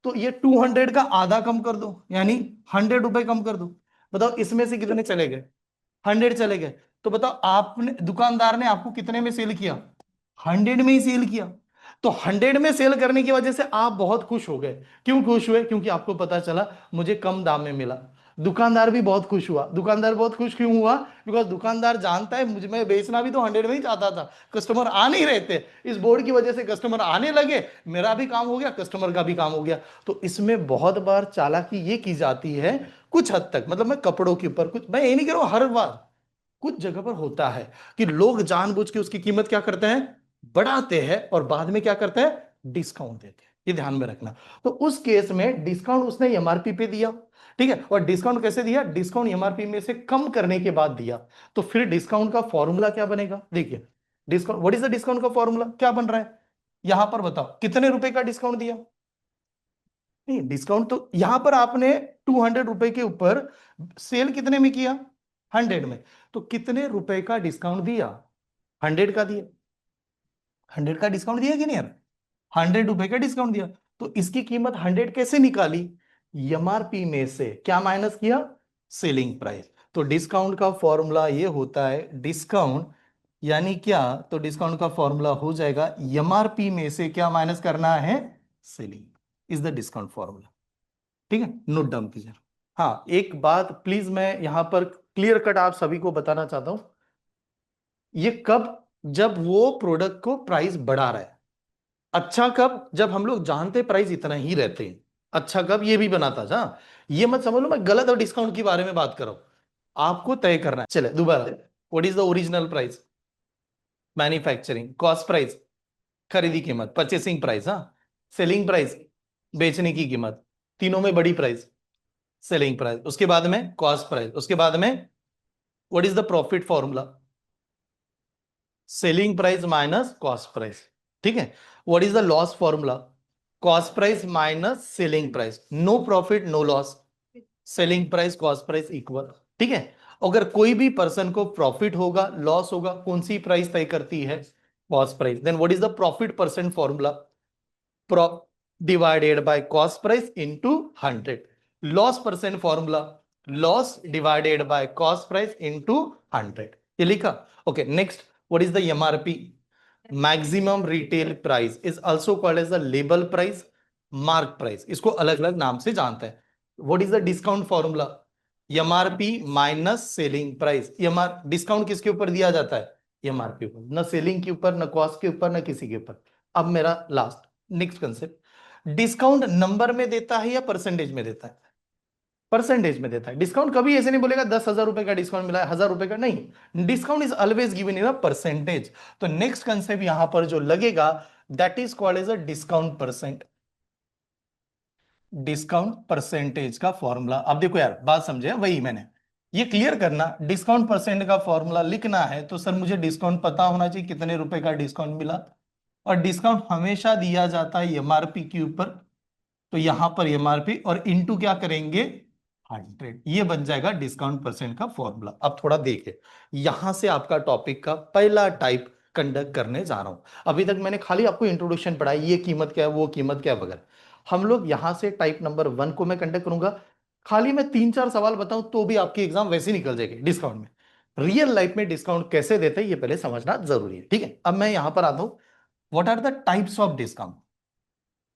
तो ये 200 का आधा कम कर दो, यानी 100 रुपए कम कर दो। बताओ इसमें से कितने चले गए? 100 चले गए। तो बताओ आपने, दुकानदार ने आपको कितने में सेल किया? 100 में ही सेल किया। तो 100 में सेल करने की वजह से आप बहुत खुश हो गए। क्यों खुश हुए? क्योंकि आपको पता चला मुझे कम दाम में मिला। दुकानदार भी बहुत खुश हुआ। दुकानदार बहुत खुश क्यों हुआ? बिकॉज दुकानदार जानता है मुझे, मैं बेचना भी तो 100 में ही चाहता था, कस्टमर आ नहीं रहे थे, इस बोर्ड की वजह से कस्टमर आने लगे, मेरा भी काम हो गया, कस्टमर का भी काम हो गया। तो इसमें बहुत बार चालाकी ये की जाती है, कुछ हद तक, मतलब मैं कपड़ों के ऊपर, कुछ मैं ये नहीं कह रहा हूं हर बार, कुछ जगह पर होता है कि लोग जानबूझ के उसकी कीमत क्या करते हैं, बढ़ाते हैं, और बाद में क्या करते हैं, डिस्काउंट देते हैं। ये ध्यान में रखना। तो उस केस में डिस्काउंट उसने एमआरपी पे दिया, ठीक है, और डिस्काउंट कैसे दिया? डिस्काउंट एमआरपी में से कम करने के बाद दिया। तो फिर डिस्काउंट का फॉर्मूला क्या बनेगा, देखिए। Discount, what is the discount का फॉर्मूला, क्या बन रहा है? यहां पर बताओ कितने रुपए का डिस्काउंट दिया? नहीं, डिस्काउंट तो यहां पर आपने 200 रुपए के ऊपर सेल कितने में किया, 100 में, तो कितने रुपए का डिस्काउंट दिया, 100 का दिया, 100 का डिस्काउंट दिया कि नहीं यार, 100 रुपए का डिस्काउंट दिया। तो इसकी कीमत 100 कैसे निकाली, एमआरपी में से क्या माइनस किया, सेलिंग प्राइस। तो डिस्काउंट का फॉर्मूला ये होता है, डिस्काउंट यानी क्या, तो डिस्काउंट का फॉर्मूला हो जाएगा एमआरपी में से क्या माइनस करना है, selling, is the discount formula. ठीक है, नोट डाउन कीजिए। हाँ, एक बात प्लीज मैं यहां पर क्लियर कट आप सभी को बताना चाहता हूं, ये कब, जब वो प्रोडक्ट को प्राइस बढ़ा रहा है। अच्छा कब, जब हम लोग जानते प्राइस इतना ही रहते हैं। अच्छा कब, ये भी बनाता था, ये मत समझ लो मैं गलत और डिस्काउंट के बारे में बात कर रहा हूं, आपको तय करना है। चले दोबारा, what is the original price, manufacturing cost price, खरीदी कीमत, परचेसिंग प्राइस, हाँ, सेलिंग प्राइस, बेचने की कीमत, तीनों में बड़ी प्राइस सेलिंग प्राइस, उसके बाद में कॉस्ट प्राइस, उसके बाद में what is the profit formula, selling price minus cost price. ठीक है, what is the loss formula, cost price minus selling price, no profit no loss, selling price cost price equal. ठीक है, अगर कोई भी पर्सन को प्रॉफिट होगा loss होगा, कौन सी प्राइस तय करती है, cost price. Then what is the profit percent formula, divided by cost price into 100, loss percent formula, loss divided by cost price into 100, ये लिखा। Okay, next, what is the MRP, maximum retail price is also called as the label price, mark price, इसको अलग अलग नाम से जानते हैं। What is the discount formula, MRP minus selling price, MR discount किसके ऊपर दिया जाता है, एमआरपी ऊपर, न सेलिंग के ऊपर, न कॉस्ट के ऊपर, न किसी के ऊपर। अब मेरा last next concept, discount number में देता है या परसेंटेज में देता है, परसेंटेज में देता है। डिस्काउंट कभी ऐसे नहीं बोलेगा 10,000 रुपए का डिस्काउंट मिला है, 1,000 रुपए का नहीं, discount is always given in a percentage. तो नेक्स्ट कंसेप्ट यहां पर जो लगेगा, that is called as a discount percent, discount percentage का फॉर्मूला। अब देखो यार बात समझे, वही मैंने ये क्लियर करना, डिस्काउंट परसेंट का फॉर्मूला लिखना है तो सर मुझे डिस्काउंट पता होना चाहिए कितने रुपए का डिस्काउंट मिला, और डिस्काउंट हमेशा दिया जाता है एमआरपी के ऊपर, तो यहां पर एमआरपी और इनटू क्या करेंगे 100, ये बन जाएगा डिस्काउंट परसेंट का फॉर्मूला। अब थोड़ा देखे, यहां से आपका टॉपिक का पहला टाइप कंडक्ट करने जा रहा हूं। अभी तक मैंने खाली आपको इंट्रोडक्शन पढ़ाई, ये कीमत क्या है, वो कीमत क्या है वगैरह। हम लोग यहां से टाइप नंबर 1 को मैं कंडक्ट करूंगा। खाली मैं 3-4 सवाल बताऊं तो भी आपकी एग्जाम वैसे निकल जाएगी डिस्काउंट में। रियल लाइफ में डिस्काउंट कैसे देते हैं ये पहले समझना जरूरी है। ठीक है, अब मैं यहां पर आता हूं, what are the types of discount,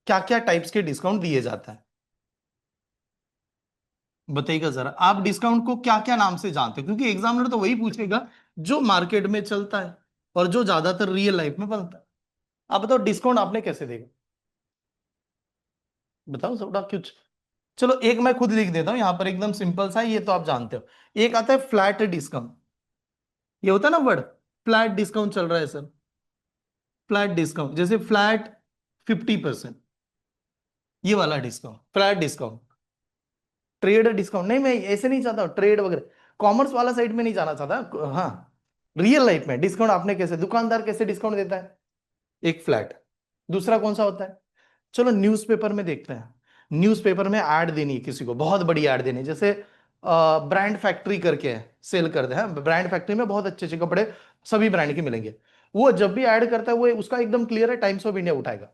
क्या क्या टाइप्स के डिस्काउंट दिए जाता है, बताइएगा जरा। आप डिस्काउंट को क्या क्या नाम से जानते हो, क्योंकि एग्जामिनर तो वही पूछेगा जो मार्केट में चलता है और जो ज्यादातर रियल लाइफ में बनता है। आप बताओ डिस्काउंट आपने कैसे देगा, बताओ थोड़ा कुछ। चलो एक मैं खुद लिख देता हूं यहां पर, एकदम सिंपल सा है, ये तो आप जानते हो। एक आता है फ्लैट डिस्काउंट, ये होता है ना वर्ड, फ्लैट डिस्काउंट चल रहा है सर, फ्लैट डिस्काउंट, जैसे फ्लैट 50%, ये वाला discount flat discount. Trade discount नहीं, मैं ऐसे नहीं चाहता ट्रेड वगैरह, कॉमर्स वाला साइड में नहीं जाना चाहता। हाँ, रियल लाइफ में डिस्काउंट आपने कैसे, दुकानदार कैसे डिस्काउंट देता है, एक फ्लैट। दूसरा कौन सा होता है, चलो न्यूज़पेपर में देखते हैं। न्यूज़पेपर में ऐड देनी है किसी को, बहुत बड़ी ऐड देनी है, जैसे ब्रांड फैक्ट्री करके है, सेल कर दे, हैं ब्रांड फैक्ट्री में बहुत अच्छे अच्छे कपड़े सभी ब्रांड के मिलेंगे। वो जब भी ऐड करता है वो उसका एकदम क्लियर है, टाइम्स ऑफ इंडिया उठाएगा।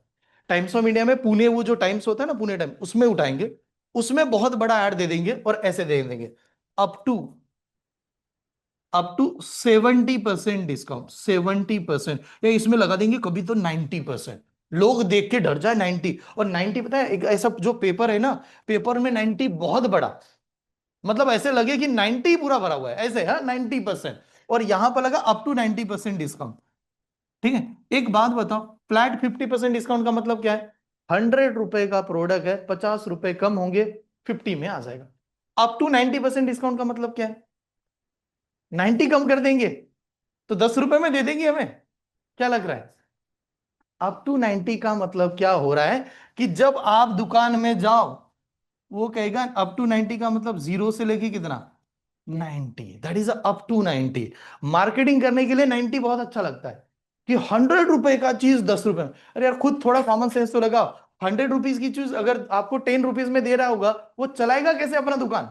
टाइम्स ऑफ इंडिया में पुणे, वो जो टाइम्स होता है ना पुणे टाइम, उसमें उठाएंगे, उसमें बहुत बड़ा ऐड दे देंगे और ऐसे दे देंगे, up to up to 70% discount, 70%, या इसमें लगा देंगे कभी तो 90%। लोग देख के डर जाए 90, और 90 पता है एक ऐसा जो पेपर है ना, पेपर में 90 बहुत बड़ा, मतलब ऐसे लगे कि 90 पूरा भरा हुआ है ऐसे, हाँ 90%, और यहां पर लगा अप टू 90% डिस्काउंट। ठीक है, एक बात बताओ, फ्लैट 50% डिस्काउंट का मतलब क्या है, 100 रुपए का प्रोडक्ट है, 50 रुपए कम होंगे, 50 में आ जाएगा। अप टू 90% डिस्काउंट का मतलब क्या है, 90 कम कर देंगे तो 10 रुपए में दे देंगे हमें, क्या लग रहा है। अप टू 90 का मतलब क्या हो रहा है, कि जब आप दुकान में जाओ वो कहेगा अप टू 90 का मतलब जीरो से लेके कितना, 90, that is up to 90। Marketing करने के लिए 90 बहुत अच्छा लगता है, कि 100 रुपए का चीज 10 रुपए में। अरे यार खुद थोड़ा कॉमन सेंस तो लगाओ, 100 रुपीज की चीज अगर आपको 10 रुपीज में दे रहा होगा, वो चलाएगा कैसे अपना दुकान?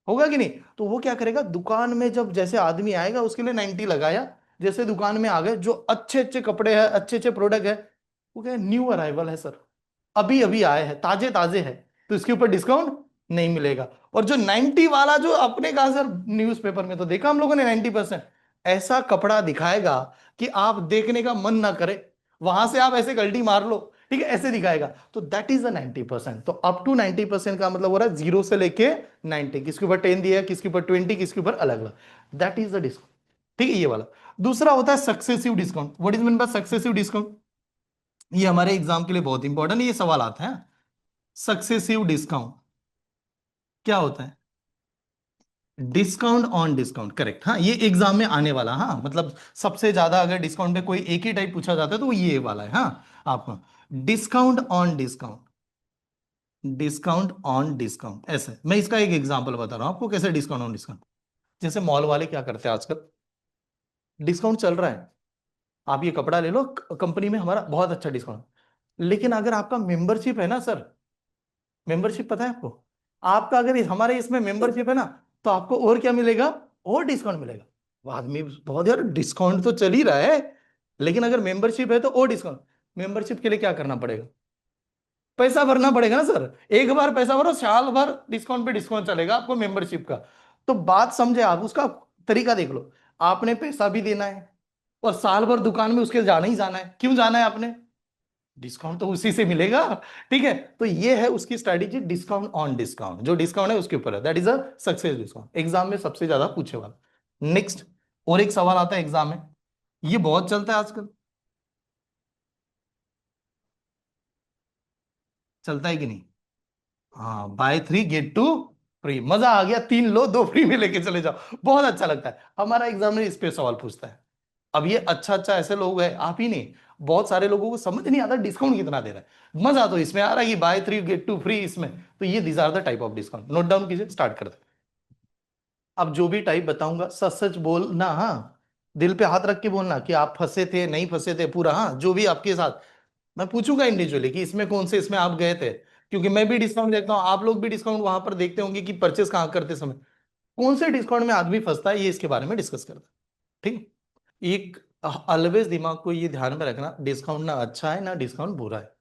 होगा कि नहीं? तो वो क्या करेगा, दुकान में जब जैसे आदमी आएगा उसके लिए 90 लगाया, जैसे दुकान में आ गए, जो अच्छे अच्छे कपड़े हैं, अच्छे अच्छे प्रोडक्ट है, वो क्या न्यू अराइवल है सर, अभी अभी आए हैं, ताजे ताजे हैं, तो इसके ऊपर डिस्काउंट नहीं मिलेगा। और जो 90 वाला, जो अपने कहा सर, न्यूज़पेपर में तो देखा हम लोगों ने 90%, ऐसा कपड़ा दिखाएगा कि आप देखने का मन ना करे, वहां से आप ऐसे गलती मार लो, ठीक है, ऐसे दिखाएगा। तो दैट इज अ 90%। तो अप टू 90% का मतलब हो रहा है 0 से लेके 90, किसके ऊपर 10 दिया, किसके ऊपर 20, किसके ऊपर अलग अलग, दैट इज द डिस्काउंट। ठीक है, ये वाला। दूसरा होता है successive discount. What is mean bye successive discount? ये हमारे एग्जाम के लिए बहुत इंपॉर्टेंट है, ये सवाल आता है। सक्सेसिव डिस्काउंट क्या होता है? Discount on discount, correct. हाँ, ये एग्जाम में आने वाला, हाँ, मतलब सबसे ज्यादा अगर डिस्काउंट में कोई एक ही टाइप पूछा जाता है तो वो ये वाला है, हाँ आपका। Discount on discount, discount on discount, ऐसे मैं इसका एक एग्जांपल बता रहा हूं आपको कैसे डिस्काउंट ऑन डिस्काउंट। जैसे मॉल वाले क्या करते हैं आजकल, डिस्काउंट चल रहा है, आप ये कपड़ा ले लो, कंपनी में हमारा बहुत अच्छा डिस्काउंट। लेकिन अगर आपका मेंबरशिप है ना सर, मेंबरशिप पता है आपको, आपका अगर हमारे इसमें मेंबरशिप है ना, तो आपको और क्या मिलेगा, और डिस्काउंट मिलेगा। वो आदमी बहुत, यार डिस्काउंट तो चल ही रहा है, लेकिन अगर मेंबरशिप है तो और डिस्काउंट। मेंबरशिप के लिए क्या करना पड़ेगा, पैसा भरना पड़ेगा ना सर। एक बार पैसा भरो, साल भर डिस्काउंट पे डिस्काउंट चलेगा आपको मेंबरशिप का। तो बात समझे आप, उसका तरीका देख लो। आपने पैसा भी देना है, और साल भर दुकान में उसके जाना ही जाना है। क्यों जाना है आपने? डिस्काउंट तो उसी से मिलेगा। ठीक है, तो ये है उसकी स्ट्रेटेजी, डिस्काउंट ऑन डिस्काउंट। जो डिस्काउंट है उसके ऊपर है, that is a success discount, exam में सबसे ज्यादा पूछे वाला। नेक्स्ट, और एक सवाल आता है एग्जाम में, ये बहुत चलता है आजकल, चलता है कि नहीं? हाँ, बाय 3 गेट 2 फ्री, मजा आ गया, 3 लो 2 फ्री में लेके चले जाओ, बहुत अच्छा लगता है। हमारा एग्जामिनर इस पे सवाल पूछता है। अब ये अच्छा अच्छा ऐसे लोग हैं, आप ही नहीं, बहुत सारे लोगों को समझ नहीं आता डिस्काउंट कितना दे रहा है। मजा तो इसमें आ रहा है कि बाय 3 गेट 2 फ्री इसमें। तो ये these are the type of discount, note down कीजिए, स्टार्ट करते हैं। अब जो भी टाइप बताऊंगा सच सच बोलना, हाँ, दिल पे हाथ रख के बोलना कि आप फंसे थे नहीं फंसे थे, पूरा, हाँ, जो भी आपके साथ। मैं पूछूंगा इंडिविजुअली कि इसमें कौन से इसमें आप गए थे, क्योंकि मैं भी डिस्काउंट देखता हूँ, आप लोग भी डिस्काउंट वहां पर देखते होंगे कि परचेस कहाँ करते समय कौन से डिस्काउंट में आदमी फंसता है, ये इसके बारे में डिस्कस करता है। ठीक है? एक ऑलवेज दिमाग को ये ध्यान में रखना, डिस्काउंट ना अच्छा है ना डिस्काउंट बुरा है।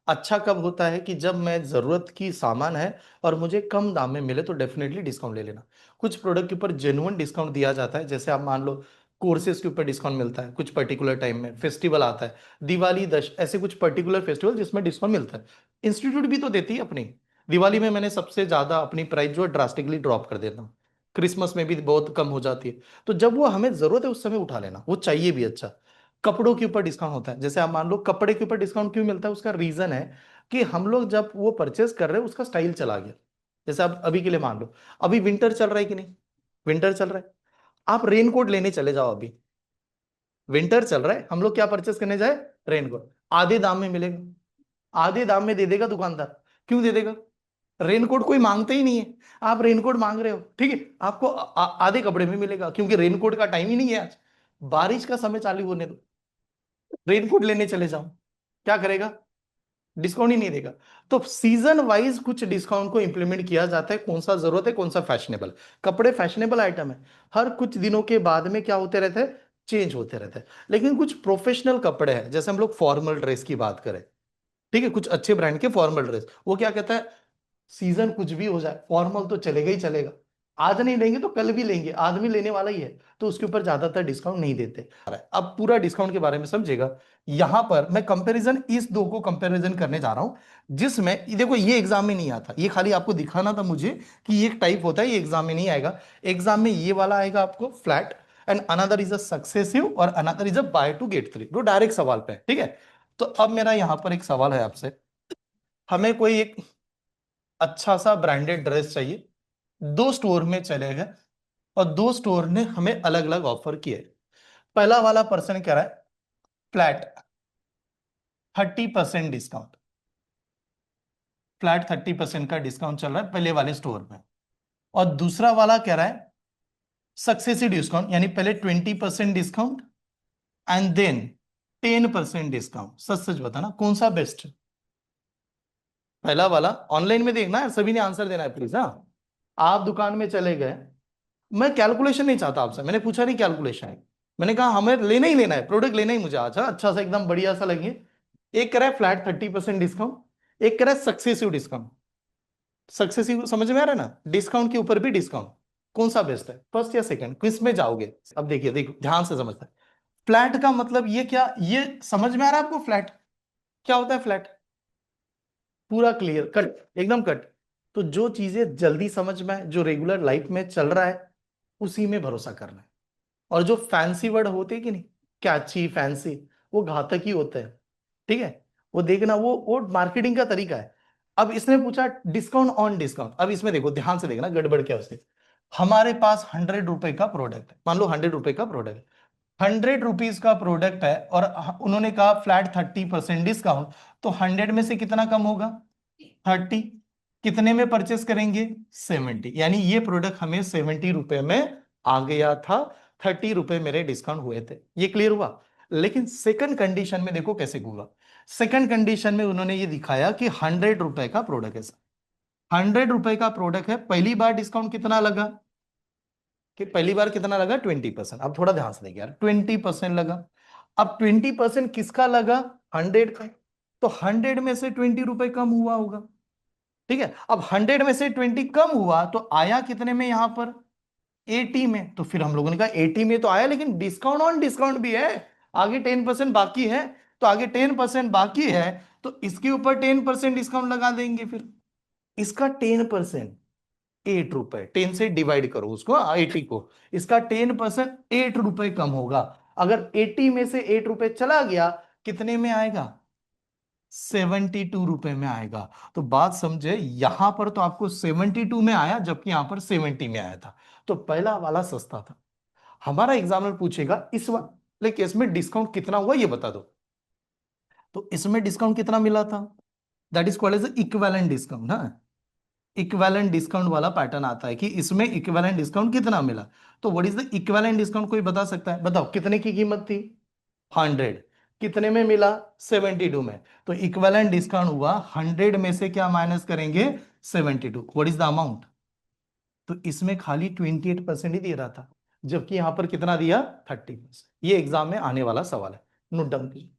अच्छा कब होता है कि जब मैं जरूरत की सामान है और मुझे कम दाम में मिले, तो डेफिनेटली डिस्काउंट ले लेना। कुछ प्रोडक्ट के ऊपर जेन्युइन डिस्काउंट दिया जाता है, जैसे आप मान लो कोर्सेज के ऊपर डिस्काउंट मिलता है कुछ पर्टिकुलर टाइम में, फेस्टिवल आता है, दिवाली दश, ऐसे कुछ पर्टिकुलर फेस्टिवल जिसमें डिस्काउंट मिलता है। इंस्टीट्यूट भी तो देती है अपनी। दिवाली में मैंने सबसे ज्यादा अपनी प्राइस जो है ड्रास्टिकली ड्रॉप कर देता हूँ, क्रिसमस में भी बहुत कम हो जाती है। तो जब वो हमें जरूरत है उस समय उठा लेना, वो चाहिए भी अच्छा। कपड़ों के ऊपर डिस्काउंट होता है, जैसे आप मान लो कपड़े के ऊपर डिस्काउंट क्यों मिलता है, उसका रीजन है कि हम लोग जब वो परचेस कर रहे हैं उसका स्टाइल चला गया। जैसे आप अभी के लिए मान लो, अभी विंटर चल रहा है कि नहीं, विंटर चल रहा है, आप रेनकोट लेने चले जाओ अभी, विंटर चल रहा है, हम लोग क्या परचेस करने जाए, रेनकोट, आधे दाम में मिलेगा, आधे दाम में दे देगा दुकानदार। क्यों दे देगा? रेनकोट कोई मांगते ही नहीं है, आप रेनकोट मांग रहे हो, ठीक है, आपको आधे कपड़े में मिलेगा, क्योंकि रेनकोट का टाइम ही नहीं है आज, बारिश का समय चालू होने दो, रेनकोट लेने चले जाओ, क्या करेगा, डिस्काउंट ही नहीं देगा। तो सीजन वाइज कुछ डिस्काउंट को इंप्लीमेंट किया जाता है, कौन सा जरूरत है कौन सा फैशनेबल। कपड़े फैशनेबल आइटम है, हर कुछ दिनों के बाद में क्या होते रहते हैं, चेंज होते रहते हैं। लेकिन कुछ प्रोफेशनल कपड़े हैं, जैसे हम लोग फॉर्मल ड्रेस की बात करें, ठीक है, कुछ अच्छे ब्रांड के फॉर्मल ड्रेस, वो क्या कहता है, सीजन कुछ भी हो जाए फॉर्मल तो चलेगा ही चलेगा, आज नहीं लेंगे तो कल भी लेंगे, आदमी लेने वाला ही है, तो उसके ऊपर ज्यादातर डिस्काउंट नहीं देते। अब पूरा डिस्काउंट के बारे में समझेगा। यहां पर मैं कंपैरिजन इस दो को कंपैरिजन करने जा रहा हूं, जिसमें ये देखो, ये एग्जाम में नहीं आता, ये खाली आपको दिखाना था मुझे कि ये एक टाइप होता है, ये एग्जाम में नहीं आएगा। एग्जाम में ये वाला आएगा आपको flat, and another is a successive, और another is a buy two get three, जो डायरेक्ट सवाल पे है, ठीक है। तो अब मेरा यहां पर एक सवाल है आपसे, हमें कोई एक अच्छा सा ब्रांडेड ड्रेस चाहिए, दो स्टोर में चले गए, और दो स्टोर ने हमें अलग अलग ऑफर किए। पहला वाला पर्सन कह रहा है फ्लैट 30% डिस्काउंट, फ्लैट 30% का डिस्काउंट चल रहा है पहले वाले स्टोर में। और दूसरा वाला कह रहा है सक्सेसिव डिस्काउंट, यानी पहले 20% डिस्काउंट एंड देन 10% डिस्काउंट। सच सच बताना कौन सा बेस्ट है? पहला वाला ऑनलाइन में देखना है, सभी ने आंसर देना है प्लीज। हाँ, आप दुकान में चले गए, मैं कैलकुलेशन नहीं चाहता आपसे, मैंने पूछा नहीं कैलकुलेशन है, मैंने कहा हमें लेना ही लेना है, प्रोडक्ट लेना ही मुझे अच्छा अच्छा सा एकदम बढ़िया सा लगे। एक कह रहा है फ्लैट 30% डिस्काउंट, एक कह रहा है सक्सेसिव डिस्काउंट। सक्सेसिव समझ में आ रहा है ना, डिस्काउंट के ऊपर भी डिस्काउंट, कौन सा बेस्ट है, फर्स्ट या सेकंड, किस में जाओगे? अब देखिए देखो ध्यान से समझना है। फ्लैट का मतलब ये क्या, ये समझ में आ रहा है आपको? फ्लैट क्या होता है? फ्लैट पूरा क्लियर कट, एकदम कट। तो जो चीजें जल्दी समझ में आए, जो रेगुलर लाइफ में चल रहा है, उसी में भरोसा करना है। और जो फैंसी वर्ड होते हैं कि नहीं, कैची फैंसी, वो घातक ही होते हैं। ठीक है, वो देखना, वो मार्केटिंग का तरीका है। अब इसने पूछा डिस्काउंट ऑन डिस्काउंट, अब इसमें देखो ध्यान से देखना गड़बड़ क्या है उसके। हमारे पास 100 रुपए का प्रोडक्ट है, मान लो 100 रुपए का प्रोडक्ट है, 100 रुपीज का प्रोडक्ट है, और उन्होंने कहा फ्लैट 30% डिस्काउंट, तो 100 में से कितना कम होगा? 30। कितने में परचेस करेंगे? 70, यानी ये प्रोडक्ट हमें 70 रुपए में आ गया था, 30 रुपए मेरे डिस्काउंट हुए थे। ये क्लियर हुआ? लेकिन सेकंड कंडीशन में देखो कैसे हुआ। सेकंड कंडीशन में उन्होंने ये दिखाया कि 100 रुपए का प्रोडक्ट है, 100 रुपए का प्रोडक्ट है, पहली बार डिस्काउंट कितना लगा? कि पहली बार कितना लगा? 20%। अब थोड़ा ध्यान से देखिए यार, 20% लगा। अब 20% किसका लगा? 100 का। तो 100 में से 20 रुपए कम हुआ होगा। ठीक है, अब 100 में से 20 कम हुआ तो आया कितने में यहां पर? 80 में। तो फिर हम लोगों ने कहा 80 में तो आया, लेकिन डिस्काउंट ऑन डिस्काउंट भी है, आगे 10% बाकी है। तो आगे 10% बाकी है, तो इसके ऊपर 10% डिस्काउंट लगा देंगे। फिर इसका 10% 8 रुपए, 10 से डिवाइड करो उसको, 80 को, इसका 10% 8 रुपए कम होगा। अगर 80 में से 8 रुपए चला गया, कितने में आएगा? 72 रुपए में आएगा। तो बात समझे, यहां पर तो आपको 72 में आया, जबकि यहां पर 70 में आया था। तो पहला वाला सस्ता था। हमारा एग्जामिनर पूछेगा इस वाले केस में डिस्काउंट कितना हुआ, ये बता दो। तो इसमें डिस्काउंट कितना मिला था? That is called as equivalent discount ना। इक्विवेलेंट डिस्काउंट वाला पैटर्न आता है कि इसमें इक्विवेलेंट डिस्काउंट कितना मिला। तो what is the equivalent discount, कोई बता सकता है? बताओ कितने की कीमत थी? 100, कितने में मिला? 72 में। तो इक्विवेलेंट डिस्काउंट हुआ 100 में से क्या माइनस करेंगे? 72। What is the amount? तो इसमें खाली 28% ही दे रहा था, जबकि यहां पर कितना दिया? 30%। ये एग्जाम में आने वाला सवाल है, नोट डाउन कीजिए।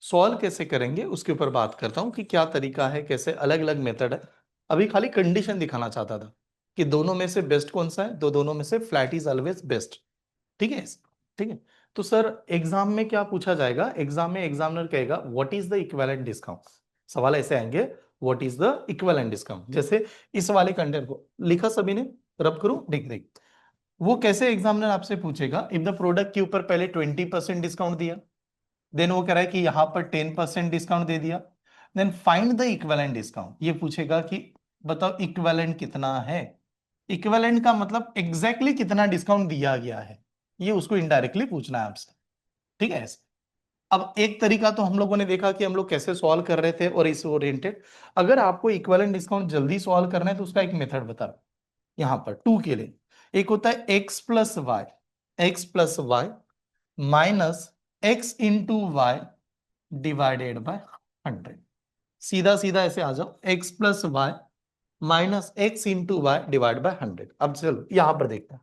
सॉल्व कैसे करेंगे उसके ऊपर बात करता हूं कि क्या तरीका है, कैसे अलग अलग मेथड है। अभी खाली कंडीशन दिखाना चाहता था कि दोनों में से बेस्ट कौन सा है, तो दोनों में से फ्लैट इज ऑलवेज बेस्ट। ठीक है, ठीक है। तो सर एग्जाम में क्या पूछा जाएगा? एग्जाम में एग्जामिनर कहेगा what is the equivalent discount. सवाल ऐसे आएंगे, what is the equivalent discount. जैसे इस वाले कंटेंट को लिखा सभी ने, रब करूं, देख देख। वो कैसे एग्जामिनर आपसे पूछेगा, इफ द प्रोडक्ट के ऊपर पहले 20% डिस्काउंट दिया, देन वो कह रहा है कि यहां पर 10% डिस्काउंट दे दिया, then find the equivalent discount. ये पूछेगा कि बताओ इक्विवेलेंट कितना है। इक्विवेलेंट का मतलब एग्जैक्टली कितना डिस्काउंट दिया गया है, ये उसको इनडायरेक्टली पूछना है आपसे। ठीक है ऐसे। अब एक तरीका तो हम लोगों ने देखा कि हम लोग कैसे सॉल्व कर रहे थे और इस ओरिएंटेड। अगर आपको इक्विवेलेंट डिस्काउंट जल्दी सॉल्व करना है तो उसका एक मेथड बता, यहां पर टू के लिए। एक होता है x plus y minus x into y divided by 100। सीधा सीधा ऐसे आ जाओ, x plus y minus x into y divide by 100। अब चलो यहां पर देखते हैं।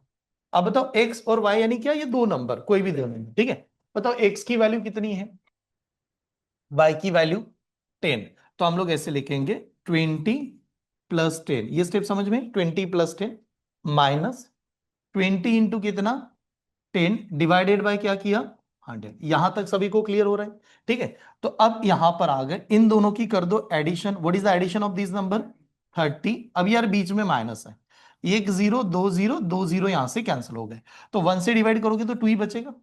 अब बताओ एक्स और वाई यानी क्या, ये दो नंबर कोई भी दो नंबर, ठीक है। बताओ एक्स की वैल्यू कितनी है, वाई की वैल्यू 10। तो हम लोग ऐसे लिखेंगे 20 + 10, ये स्टेप समझ में, 20 + 10 माइनस 20 इंटू कितना, 10 डिवाइडेड बाय क्या किया, 100। यहां तक सभी को क्लियर हो रहा है? ठीक है। तो अब यहां पर आ गए, इन दोनों की कर दो addition. What is the addition of this number? 30। अब यार बीच में माइनस है, एक जीरो दो जीरो, दो जीरो यहां से कैंसिल हो गए, तो 1 से डिवाइड करोगे तो 2 ही बचेगा।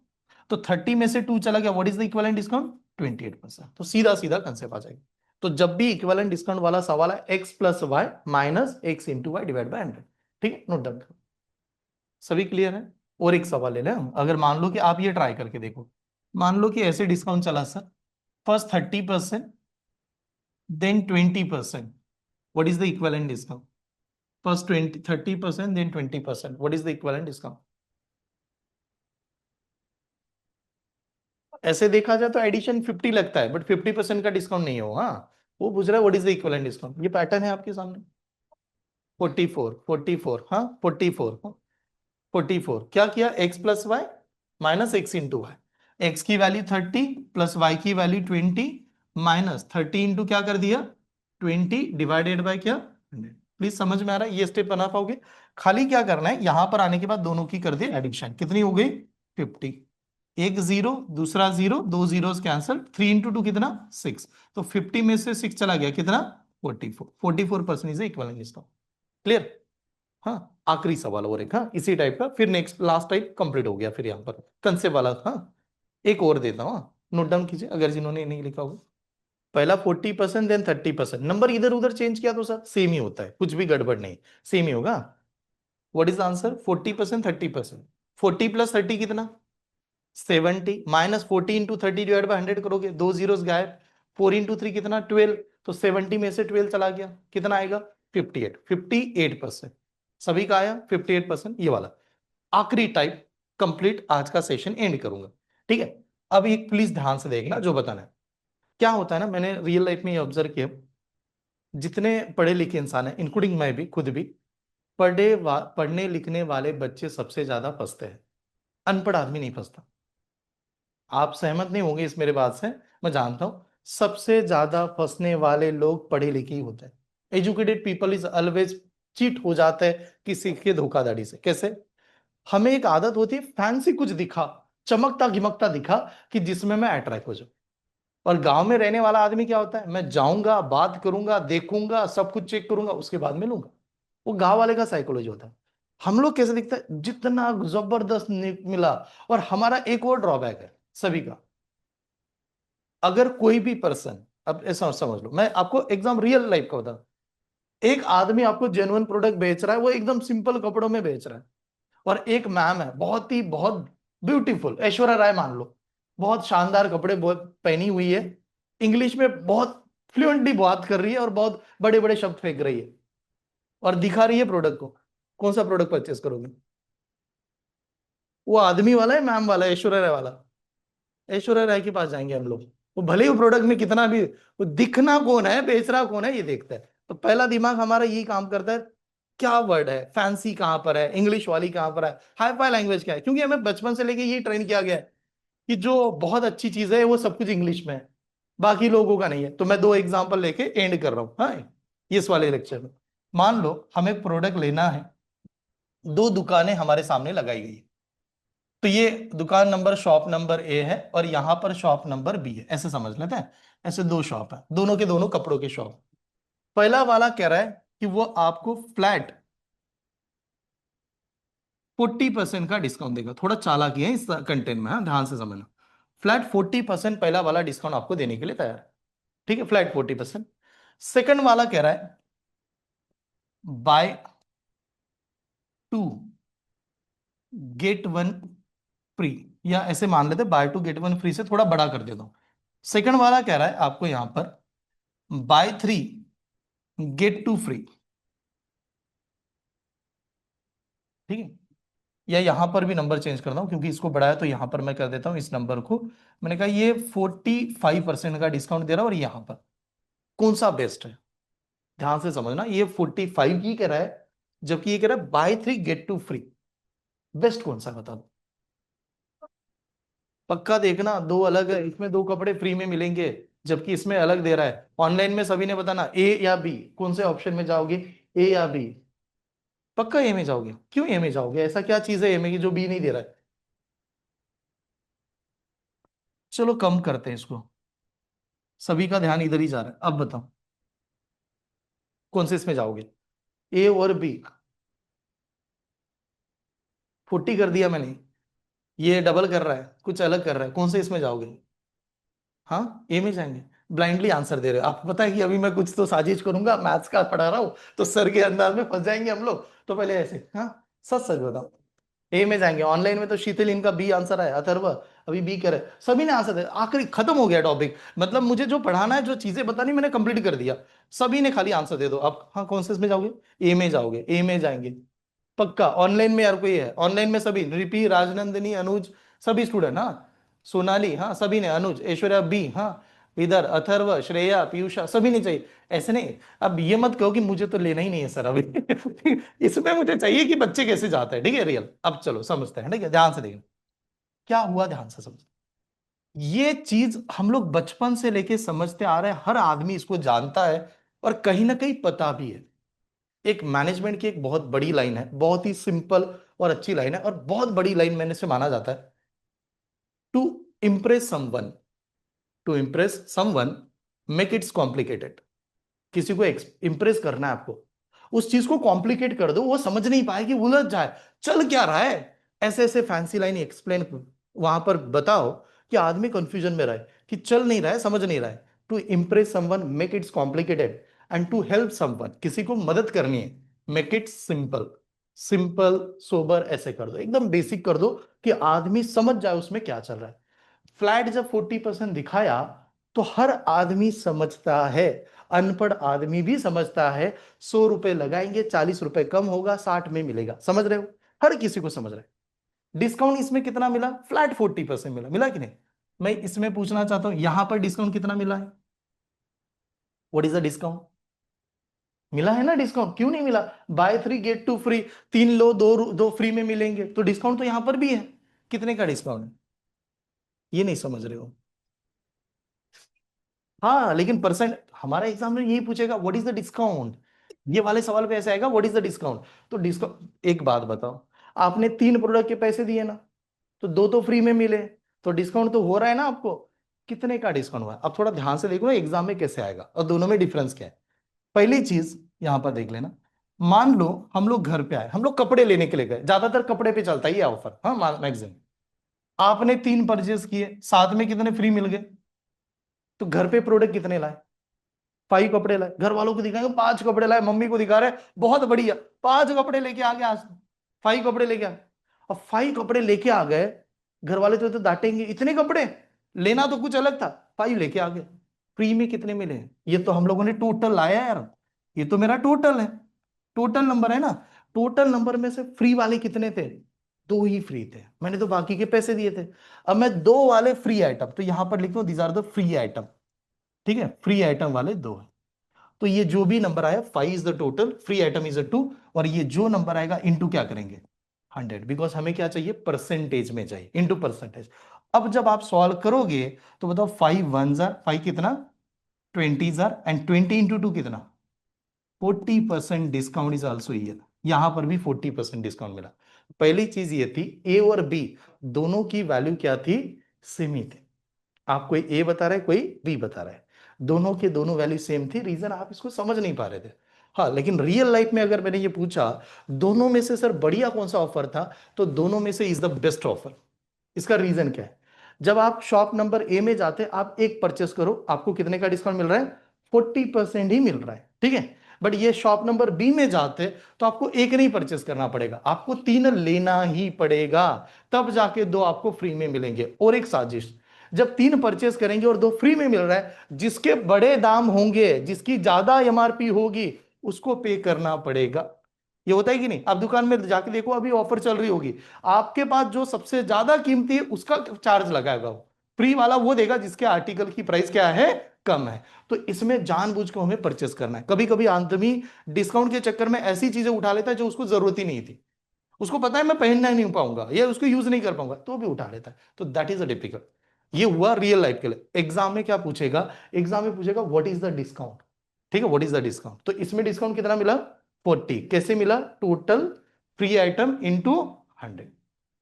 तो 30 में से 2 चला गया, what is the equivalent discount? 28%। तो सीधा सीधा कंसेप्ट आ जाएगा। तो जब भी इक्विवेलेंट डिस्काउंट वाला सवाल है, x plus y minus x into y divide by 100। ठीक है, नोट डाउन करो। सभी क्लियर है? और एक सवाल ले लें हम। अगर मान लो कि आप ये ट्राई करके देखो, मान लो कि ऐसे डिस्काउंट चला sir, first 30%, then 20%, what is the equivalent discount? First 30%, then 20%, what is the equivalent discount? ऐसे देखा जाए तो एडिशन 50 लगता है, बट 50% का डिस्काउंट नहीं होगा। वो पूछ रहा है what is the equivalent discount, ये पैटर्न है आपके सामने। 44 44 हाँ 44 हाँ 44 क्या किया, x plus y minus x into y, x की वैल्यू 30 प्लस वाई की वैल्यू 20 माइनस 30 इंटू क्या कर दिया 20 डिवाइडेड बाय क्या 100। प्लीज समझ में आ रहा है, ये स्टेप बना पाओगे। खाली क्या करना है, यहां पर आने के बाद दोनों की कर दे एडिशन, कितनी हो गई 50। एक जीरो दूसरा जीरो, दो जीरो कैंसल, 3 इंटू टू कितना 6, तो 50 में से 6 चला गया कितना 44% इज इक्वल डिस्काउंट। क्लियर। हाँ आखिरी सवाल और एक, हाँ इसी टाइप का, फिर नेक्स्ट लास्ट टाइप कंप्लीट हो गया, फिर यहाँ पर कंसेप्ट वाला। हाँ एक और देता हूँ, नोट डाउन कीजिए अगर जिन्होंने नहीं लिखा होगा। पहला 40% देन 30%, नंबर इधर उधर चेंज किया तो सर सेम ही होता है, कुछ भी गड़बड़ नहीं, सेम ही होगा। व्हाट इज आंसर 40% 30%, 40 प्लस 30 कितना 70 माइनस 40 इंटू 30 डिवाइड बाय 100 करोगे, दो जीरोस गायब, 4 इंटू 3 कितना 12, तो 70 में से 12 चला गया कितना आएगा 58, 58%। सभी का आया 58%, ये वाला आखिरी टाइप कंप्लीट, आज का सेशन एंड करूंगा। ठीक है, अब एक प्लीज ध्यान से देखना जो बताना है। क्या होता है ना, मैंने रियल लाइफ में ये ऑब्जर्व किया, जितने पढ़े लिखे इंसान हैं इंक्लूडिंग मैं भी खुद भी, पढ़ने लिखने वाले बच्चे सबसे ज्यादा फंसते हैं, अनपढ़ आदमी नहीं फंसता। आप सहमत नहीं होंगे इस मेरे बात से, मैं जानता हूं, सबसे ज्यादा फंसने वाले लोग पढ़े लिखे ही होते हैं। Educated people is always cheat हो जाता है किसी के धोखाधड़ी से। कैसे, हमें एक आदत होती है फैंसी कुछ दिखा, चमकता गिमकता दिखा कि जिसमें मैं अट्रैक्ट हो जाऊं। और गांव में रहने वाला आदमी क्या होता है, मैं जाऊंगा बात करूंगा देखूंगा सब कुछ चेक करूंगा उसके बाद मिलूंगा। वो गांव वाले का साइकोलॉजी होता है। हम लोग कैसे दिखता है, जितना जबरदस्त मिला। और हमारा एक और ड्रॉबैक है सभी का, अगर कोई भी पर्सन, अब ऐसा समझ लो, मैं आपको एग्जाम रियल लाइफ का बता, एक आदमी आपको जेन्युइन प्रोडक्ट बेच रहा है, वो एकदम सिंपल कपड़ों में बेच रहा है, और एक मैम है बहुत ब्यूटीफुल, ऐश्वर्या राय मान लो, बहुत शानदार कपड़े बहुत पहनी हुई है, इंग्लिश में बहुत फ्लुएंटली बात कर रही है और बहुत बड़े बड़े शब्द फेंक रही है और दिखा रही है प्रोडक्ट को, कौन सा प्रोडक्ट परचेस करोगे? वो आदमी वाला है मैम वाला है ऐश्वर्या राय वाला? ऐश्वर्या राय के पास जाएंगे हम लोग, वो भले ही वो प्रोडक्ट में कितना भी, वो दिखना कौन है बेच रहा कौन है ये देखता है। तो पहला दिमाग हमारा यही काम करता है, क्या वर्ड है, फैंसी कहां पर है, इंग्लिश वाली कहां पर है, हाई फाई लैंग्वेज क्या है, क्योंकि हमें बचपन से लेके यही ट्रेन किया गया है कि जो बहुत अच्छी चीज है वो सब कुछ इंग्लिश में है, बाकी लोगों का नहीं है। तो मैं दो एग्जांपल लेके एंड कर रहा हूं, हाँ इस वाले लेक्चर में। मान लो हमें प्रोडक्ट लेना है, दो दुकानें हमारे सामने लगाई गई, तो ये दुकान नंबर शॉप नंबर ए है और यहां पर शॉप नंबर बी है, ऐसे समझ लेते हैं। ऐसे दो शॉप है, दोनों के दोनों कपड़ों के शॉप। पहला वाला कह रहा है कि वो आपको फ्लैट 40% का डिस्काउंट देगा, थोड़ा चालाकी है इस कंटेंट में, हाँ ध्यान से समझना। फ्लैट 40% पहला वाला डिस्काउंट आपको देने के लिए तैयार है, ठीक है, फ्लैट 40%। सेकंड वाला कह रहा है buy two get one free, या ऐसे मान लेते buy two get one free से थोड़ा बड़ा कर देता हूं। सेकंड वाला कह रहा है आपको यहां पर buy three get two free, ठीक है। या यहां पर भी नंबर चेंज करता हूं क्योंकि इसको बढ़ाया, तो यहां पर मैं कर देता हूं इस नंबर को, मैंने कहा ये 45% का डिस्काउंट दे रहा है, और यहां पर कौन सा बेस्ट है, ध्यान से समझना, ये 45 की कह रहा है जबकि ये कह रहा है buy three get two free, best कौन सा बता दो। पक्का देखना, दो अलग है, इसमें दो कपड़े फ्री में मिलेंगे जबकि इसमें अलग दे रहा है। ऑनलाइन में सभी ने बताना ए या बी, कौन से ऑप्शन में जाओगे, ए या बी? पक्का ए में जाओगे? क्यों ए में जाओगे, ऐसा क्या चीज है ए में की जो बी नहीं दे रहा है? चलो कम करते हैं इसको, सभी का ध्यान इधर ही जा रहा है, अब बताओ कौन से इसमें जाओगे, ए और बी? 40 कर दिया मैंने, ये डबल कर रहा है कुछ अलग कर रहा है, कौन से इसमें जाओगे? हाँ ए में जाएंगे, ब्लाइंडली आंसर दे रहे हो। आपको पता है कि अभी मैं कुछ तो साजिश करूंगा, मैथ्स का पढ़ा रहा हूं तो सर के अंदाज में फंस जाएंगे हम लोग, तो पहले ऐसे, हाँ सच सच बताओ, ए में जाएंगे। ऑनलाइन में तो शीतल इनका बी आंसर है, अथर्व अभी बी करे, सभी ने आंसर दिया, आखिरी खत्म हो गया टॉपिक, मतलब मुझे जो पढ़ाना है जो चीजें बतानी मैंने कंप्लीट कर दिया, सभी ने खाली आंसर दे दो अब। हाँ कौन से इसमें जाओगे, ए में जाओगे, ए में जाएंगे पक्का। ऑनलाइन में यार कोई है, ऑनलाइन में सभी, रिपी राजनंदिनी अनुज सभी स्टूडेंट, हाँ सोनाली हाँ सभी ने, अनुज ऐश्वर्या बी हाँ, इधर अथर्व, श्रेया, पीयूषा सभी नहीं चाहिए, ऐसे नहीं। अब ये मत कहो कि मुझे तो लेना ही नहीं है सर अभी इसमें मुझे चाहिए कि बच्चे कैसे जाते हैं, ठीक है रियल। अब चलो समझते हैं, ठीक है, ध्यान से देखना क्या हुआ, ध्यान से समझ। ये चीज हम लोग बचपन से लेके समझते आ रहे हैं, हर आदमी इसको जानता है और कहीं ना कहीं पता भी है। एक मैनेजमेंट की एक बहुत बड़ी लाइन है, बहुत ही सिंपल और अच्छी लाइन है, और बहुत बड़ी लाइन मैंने से माना जाता है। To impress someone, to impress someone make its complicated. किसी को इंप्रेस करना है आपको, उस चीज को कॉम्प्लिकेट कर दो, वो समझ नहीं पाए कि उलझ जाए, चल क्या रहा है। ऐसे ऐसे फैंसी लाइन एक्सप्लेन वहां पर बताओ कि आदमी कंफ्यूजन में रहे कि चल नहीं रहा है, समझ नहीं रहा है। To impress someone make its complicated, and to help someone, किसी को मदद करनी है, make it simple. Simple sober ऐसे कर दो, एकदम बेसिक कर दो कि आदमी समझ जाए उसमें क्या चल रहा है। फ्लैट जब 40% दिखाया तो हर आदमी समझता है, अनपढ़ आदमी भी समझता है। 100 रुपए लगाएंगे, 40 रुपए कम होगा, 60 में मिलेगा, समझ रहे हो, हर किसी को समझ रहे हैं। डिस्काउंट इसमें कितना मिला, फ्लैट 40% मिला, मिला कि नहीं। मैं इसमें पूछना चाहता हूं यहां पर डिस्काउंट कितना मिला है, व्हाट इज द डिस्काउंट। मिला है ना डिस्काउंट, क्यों नहीं मिला। बाय 3 गेट 2 फ्री, 3 लो दो दो फ्री में मिलेंगे, तो डिस्काउंट तो यहां पर भी है। कितने का डिस्काउंट है, ये नहीं समझ रहे हो। हाँ लेकिन परसेंट, हमारा एग्जाम में यही पूछेगा व्हाट इज द डिस्काउंट। ये वाले सवाल पे ऐसा आएगा व्हाट इज द डिस्काउंट। तो डिस्काउंट, एक बात बताओ, आपने 3 प्रोडक्ट के पैसे दिए ना, तो दो तो फ्री में मिले, तो डिस्काउंट तो हो रहा है ना आपको। कितने का डिस्काउंट हुआ है? अब थोड़ा ध्यान से देखो ना एग्जाम में कैसे आएगा और दोनों में डिफरेंस क्या है। पहली चीज यहां पर देख लेना, मान लो हम लोग घर पे आए, हम लोग कपड़े लेने के लिए गए, ज्यादातर कपड़े पे चलता है ये ऑफर, हाँ मैक्सिमम। आपने 3 परचेज किए, साथ में कितने फ्री मिल गए, तो घर पे प्रोडक्ट कितने लाए, 5 कपड़े लाए। घर वालों को दिखाएंगे 5 कपड़े लाए, मम्मी को दिखा रहे बहुत बढ़िया, 5 कपड़े लेके आ गए आज, 5 कपड़े लेके आ। अब 5 कपड़े लेके आ गए, घर वाले तो डांटेंगे इतने कपड़े, लेना तो कुछ अलग था। 5 लेके आ गए, फ्री में कितने मिले, ये तो हम लोगों ने टोटल लाया यार, ये तो मेरा टोटल है, टोटल नंबर है ना। टोटल नंबर में से फ्री वाले कितने थे, 2 ही फ्री थे, मैंने तो बाकी के पैसे दिए थे। अब मैं 2 वाले फ्री आइटम, तो यहां पर लिखता हूं these are the free item, ठीक है, फ्री आइटम वाले 2 है। तो ये जो भी नंबर आया 5 is the total, free item is a 2, और ये जो नंबर आएगा इनटू क्या करेंगे 100, बिकॉज हमें क्या चाहिए परसेंटेज में चाहिए, इनटू परसेंटेज। अब जब आप सॉल्व करोगे तो बताओ 5 1 जार 5 कितना, 20 जार, एंड 20 × 2 कितना, 40% डिस्काउंट इज ऑल्सो ईयर। यहां पर भी 40% डिस्काउंट मिला। पहली चीज ये थी ए और बी दोनों की वैल्यू क्या थी, सेम ही थी। आप कोई ए बता रहे कोई बी बता रहे, दोनों के दोनों वैल्यू सेम थी, रीजन आप इसको समझ नहीं पा रहे थे। हाँ लेकिन रियल लाइफ में अगर मैंने ये पूछा दोनों में से सर बढ़िया कौन सा ऑफर था, तो दोनों में से इज द बेस्ट ऑफर। इसका रीजन क्या है, जब आप शॉप नंबर ए में जाते आप एक परचेस करो, आपको कितने का डिस्काउंट मिल रहा है, 40% ही मिल रहा है, ठीक है। बट ये शॉप नंबर बी में जाते तो आपको एक नहीं परचेस करना पड़ेगा, आपको 3 लेना ही पड़ेगा, तब जाके 2 आपको फ्री में मिलेंगे। और एक साजिश, जब 3 परचेस करेंगे और 2 फ्री में मिल रहा है, जिसके बड़े दाम होंगे, जिसकी ज्यादा एमआरपी होगी, उसको पे करना पड़ेगा। ये होता है कि नहीं, आप दुकान में जाके देखो अभी ऑफर चल रही होगी, आपके पास जो सबसे ज्यादा कीमती है उसका चार्ज लगाएगा वो, फ्री वाला वो देगा जिसके आर्टिकल की प्राइस क्या है, कम है। तो इसमें जानबूझ के हमें परचेस करना है। कभी कभी आदमी डिस्काउंट के चक्कर में ऐसी चीजें उठा लेता है जो उसको जरूरत ही नहीं थी, उसको पता है मैं पहनना नहीं पाऊंगा या उसको यूज नहीं कर पाऊंगा, तो भी उठा लेता है। तो दैट इज अ डिफिकल्ट। ये हुआ रियल लाइफ के लिए। एग्जाम में क्या पूछेगा, एग्जाम में पूछेगा व्हाट इज द डिस्काउंट, ठीक है, व्हाट इज द डिस्काउंट। तो इसमें डिस्काउंट कितना मिला, 40, कैसे मिला, total free item into 100।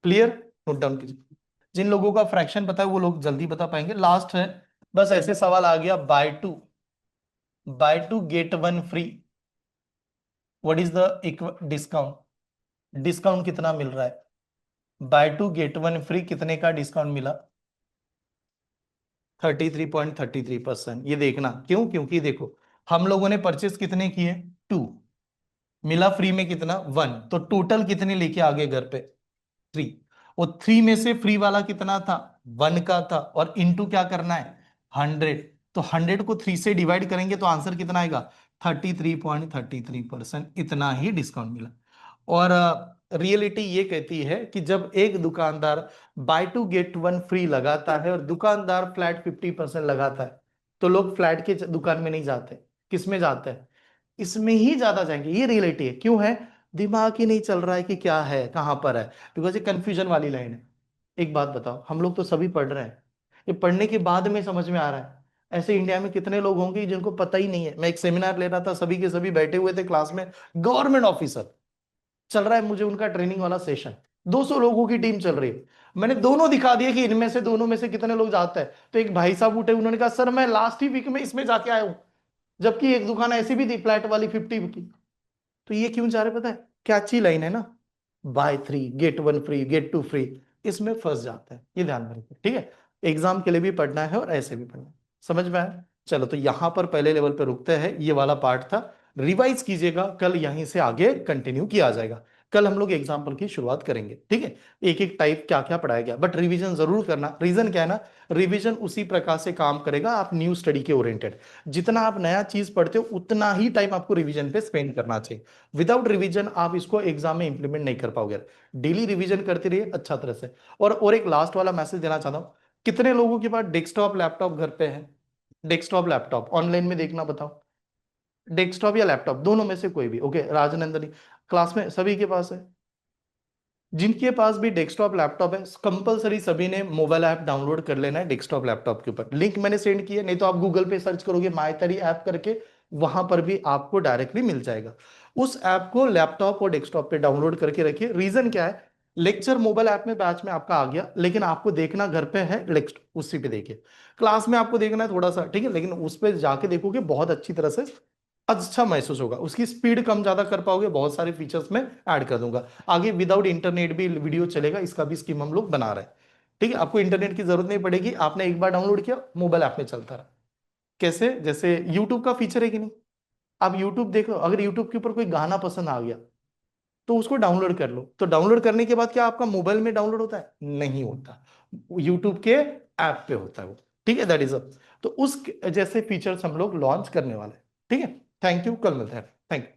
Clear, note down कीजिए। जिन लोगों का फ्रैक्शन पता है वो लोग जल्दी बता पाएंगे, लास्ट है। बस ऐसे सवाल आ गया, buy two get one free, what is the discount, discount कितना मिल रहा है, buy two get one free कितने का डिस्काउंट मिला, 33.33%। ये देखना क्यों, क्योंकि देखो हम लोगों ने परचेस कितने किए, 2, मिला फ्री में कितना 1, तो टोटल कितने लेके आ गए घर पे, 3। और 3 में से फ्री वाला कितना था, 1 का था, और इनटू क्या करना है 100। तो 100 को 3 से डिवाइड करेंगे तो आंसर कितना आएगा, 33.33%, इतना ही डिस्काउंट मिला। और रियलिटी ये कहती है कि जब एक दुकानदार buy two get one free लगाता है और दुकानदार फ्लैट 50% लगाता है, तो लोग फ्लैट के दुकान में नहीं जाते, किस में जाते हैं, इसमें ही ज्यादा जाएंगे। ये रियलिटी है। क्यों है? दिमाग ही नहीं चल रहा है कि क्या है, कहां पर है, बिकॉज ये कंफ्यूजन वाली लाइन है। एक बात बताओ, हम लोग तो सभी पढ़ रहे हैं, ये पढ़ने के बाद में समझ में आ रहा है। ऐसे इंडिया में कितने लोग होंगे जिनको पता ही नहीं है। मैं एक सेमिनार ले रहा था, सभी के सभी बैठे हुए थे क्लास में, गवर्नमेंट ऑफिसर, चल रहा है मुझे उनका ट्रेनिंग वाला सेशन, 200 लोगों की टीम चल रही है। मैंने दोनों दिखा दिया कि इनमें से दोनों में से कितने लोग जाते हैं। तो एक भाई साहब उठे, उन्होंने कहा सर मैं लास्ट ही वीक में इसमें जाके आया हूं, जबकि एक दुकान ऐसी भी थी फ्लैट वाली 50 की। तो ये क्यों जा रहे पता है? कैची लाइन है ना, buy 3 get 1 free, get 2 free, इसमें फंस जाता है। ये ध्यान में रखिए, ठीक है? एग्जाम के लिए भी पढ़ना है और ऐसे भी पढ़ना है। समझ में आया? चलो, तो यहां पर पहले लेवल पे रुकते हैं, ये वाला पार्ट था। रिवाइज कीजिएगा, कल यहीं से आगे कंटिन्यू किया जाएगा। कल हम लोग एग्जाम्पल की शुरुआत करेंगे, ठीक है? एक एक टाइप क्या क्या पढ़ाया गया, बट रिवीजन जरूर करना। रीजन क्या है ना, रिवीजन उसी प्रकार से काम करेगा, आप न्यू स्टडी के ओरिएंटेड। जितना आप नया चीज पढ़ते हो उतना ही टाइम आपको रिवीजन पे स्पेंड करना चाहिए। विदाउट रिवीजन आप इसको एग्जाम में इंप्लीमेंट नहीं कर पाओगे। डेली रिवीजन करते रहिए अच्छा तरह से। और एक लास्ट वाला मैसेज देना चाहता हूँ, कितने लोगों के पास डेस्कटॉप लैपटॉप घर पे है? डेस्कटॉप लैपटॉप ऑनलाइन में देखना, बताओ। डेस्कटॉप या लैपटॉप, दोनों में से कोई भी, ओके? राजनंदनी क्लास में सभी के पास है। जिनके पास भी डेस्कटॉप लैपटॉप है, कंपलसरी सभी ने मोबाइल ऐप डाउनलोड कर लेना है डेस्कटॉप लैपटॉप के ऊपर। लिंक मैंने सेंड किया, नहीं तो आप गूगल पे सर्च करोगे माय तरी ऐप करके, वहां पर भी आपको डायरेक्टली मिल जाएगा। उस ऐप को लैपटॉप और डेस्कटॉप पे डाउनलोड करके रखिए। रीजन क्या है, लेक्चर मोबाइल ऐप में बैच में आपका आ गया, लेकिन आपको देखना घर पे है लेक्चर, उसी पे देखिए। क्लास में आपको देखना है थोड़ा सा, ठीक है, लेकिन उस पर जाके देखोगे बहुत अच्छी तरह से, अच्छा महसूस होगा। उसकी स्पीड कम ज्यादा कर पाओगे, बहुत सारे फीचर्स में ऐड कर दूंगा आगे। विदाउट इंटरनेट भी वीडियो चलेगा, इसका भी स्कीम हम लोग बना रहे हैं, ठीक है? आपको इंटरनेट की जरूरत नहीं पड़ेगी, आपने एक बार डाउनलोड किया, मोबाइल ऐप में चलता रहा। कैसे? जैसे यूट्यूब का फीचर है कि नहीं, आप यूट्यूब देखो, अगर यूट्यूब के ऊपर कोई गाना पसंद आ गया तो उसको डाउनलोड कर लो। तो डाउनलोड करने के बाद क्या आपका मोबाइल में डाउनलोड होता है? नहीं होता, यूट्यूब के ऐप पे होता है वो, ठीक है? दैट इज तो उस जैसे फीचर्स हम लोग लॉन्च करने वाले हैं, ठीक है? थैंक यू, कल मिलते हैं। Thank you.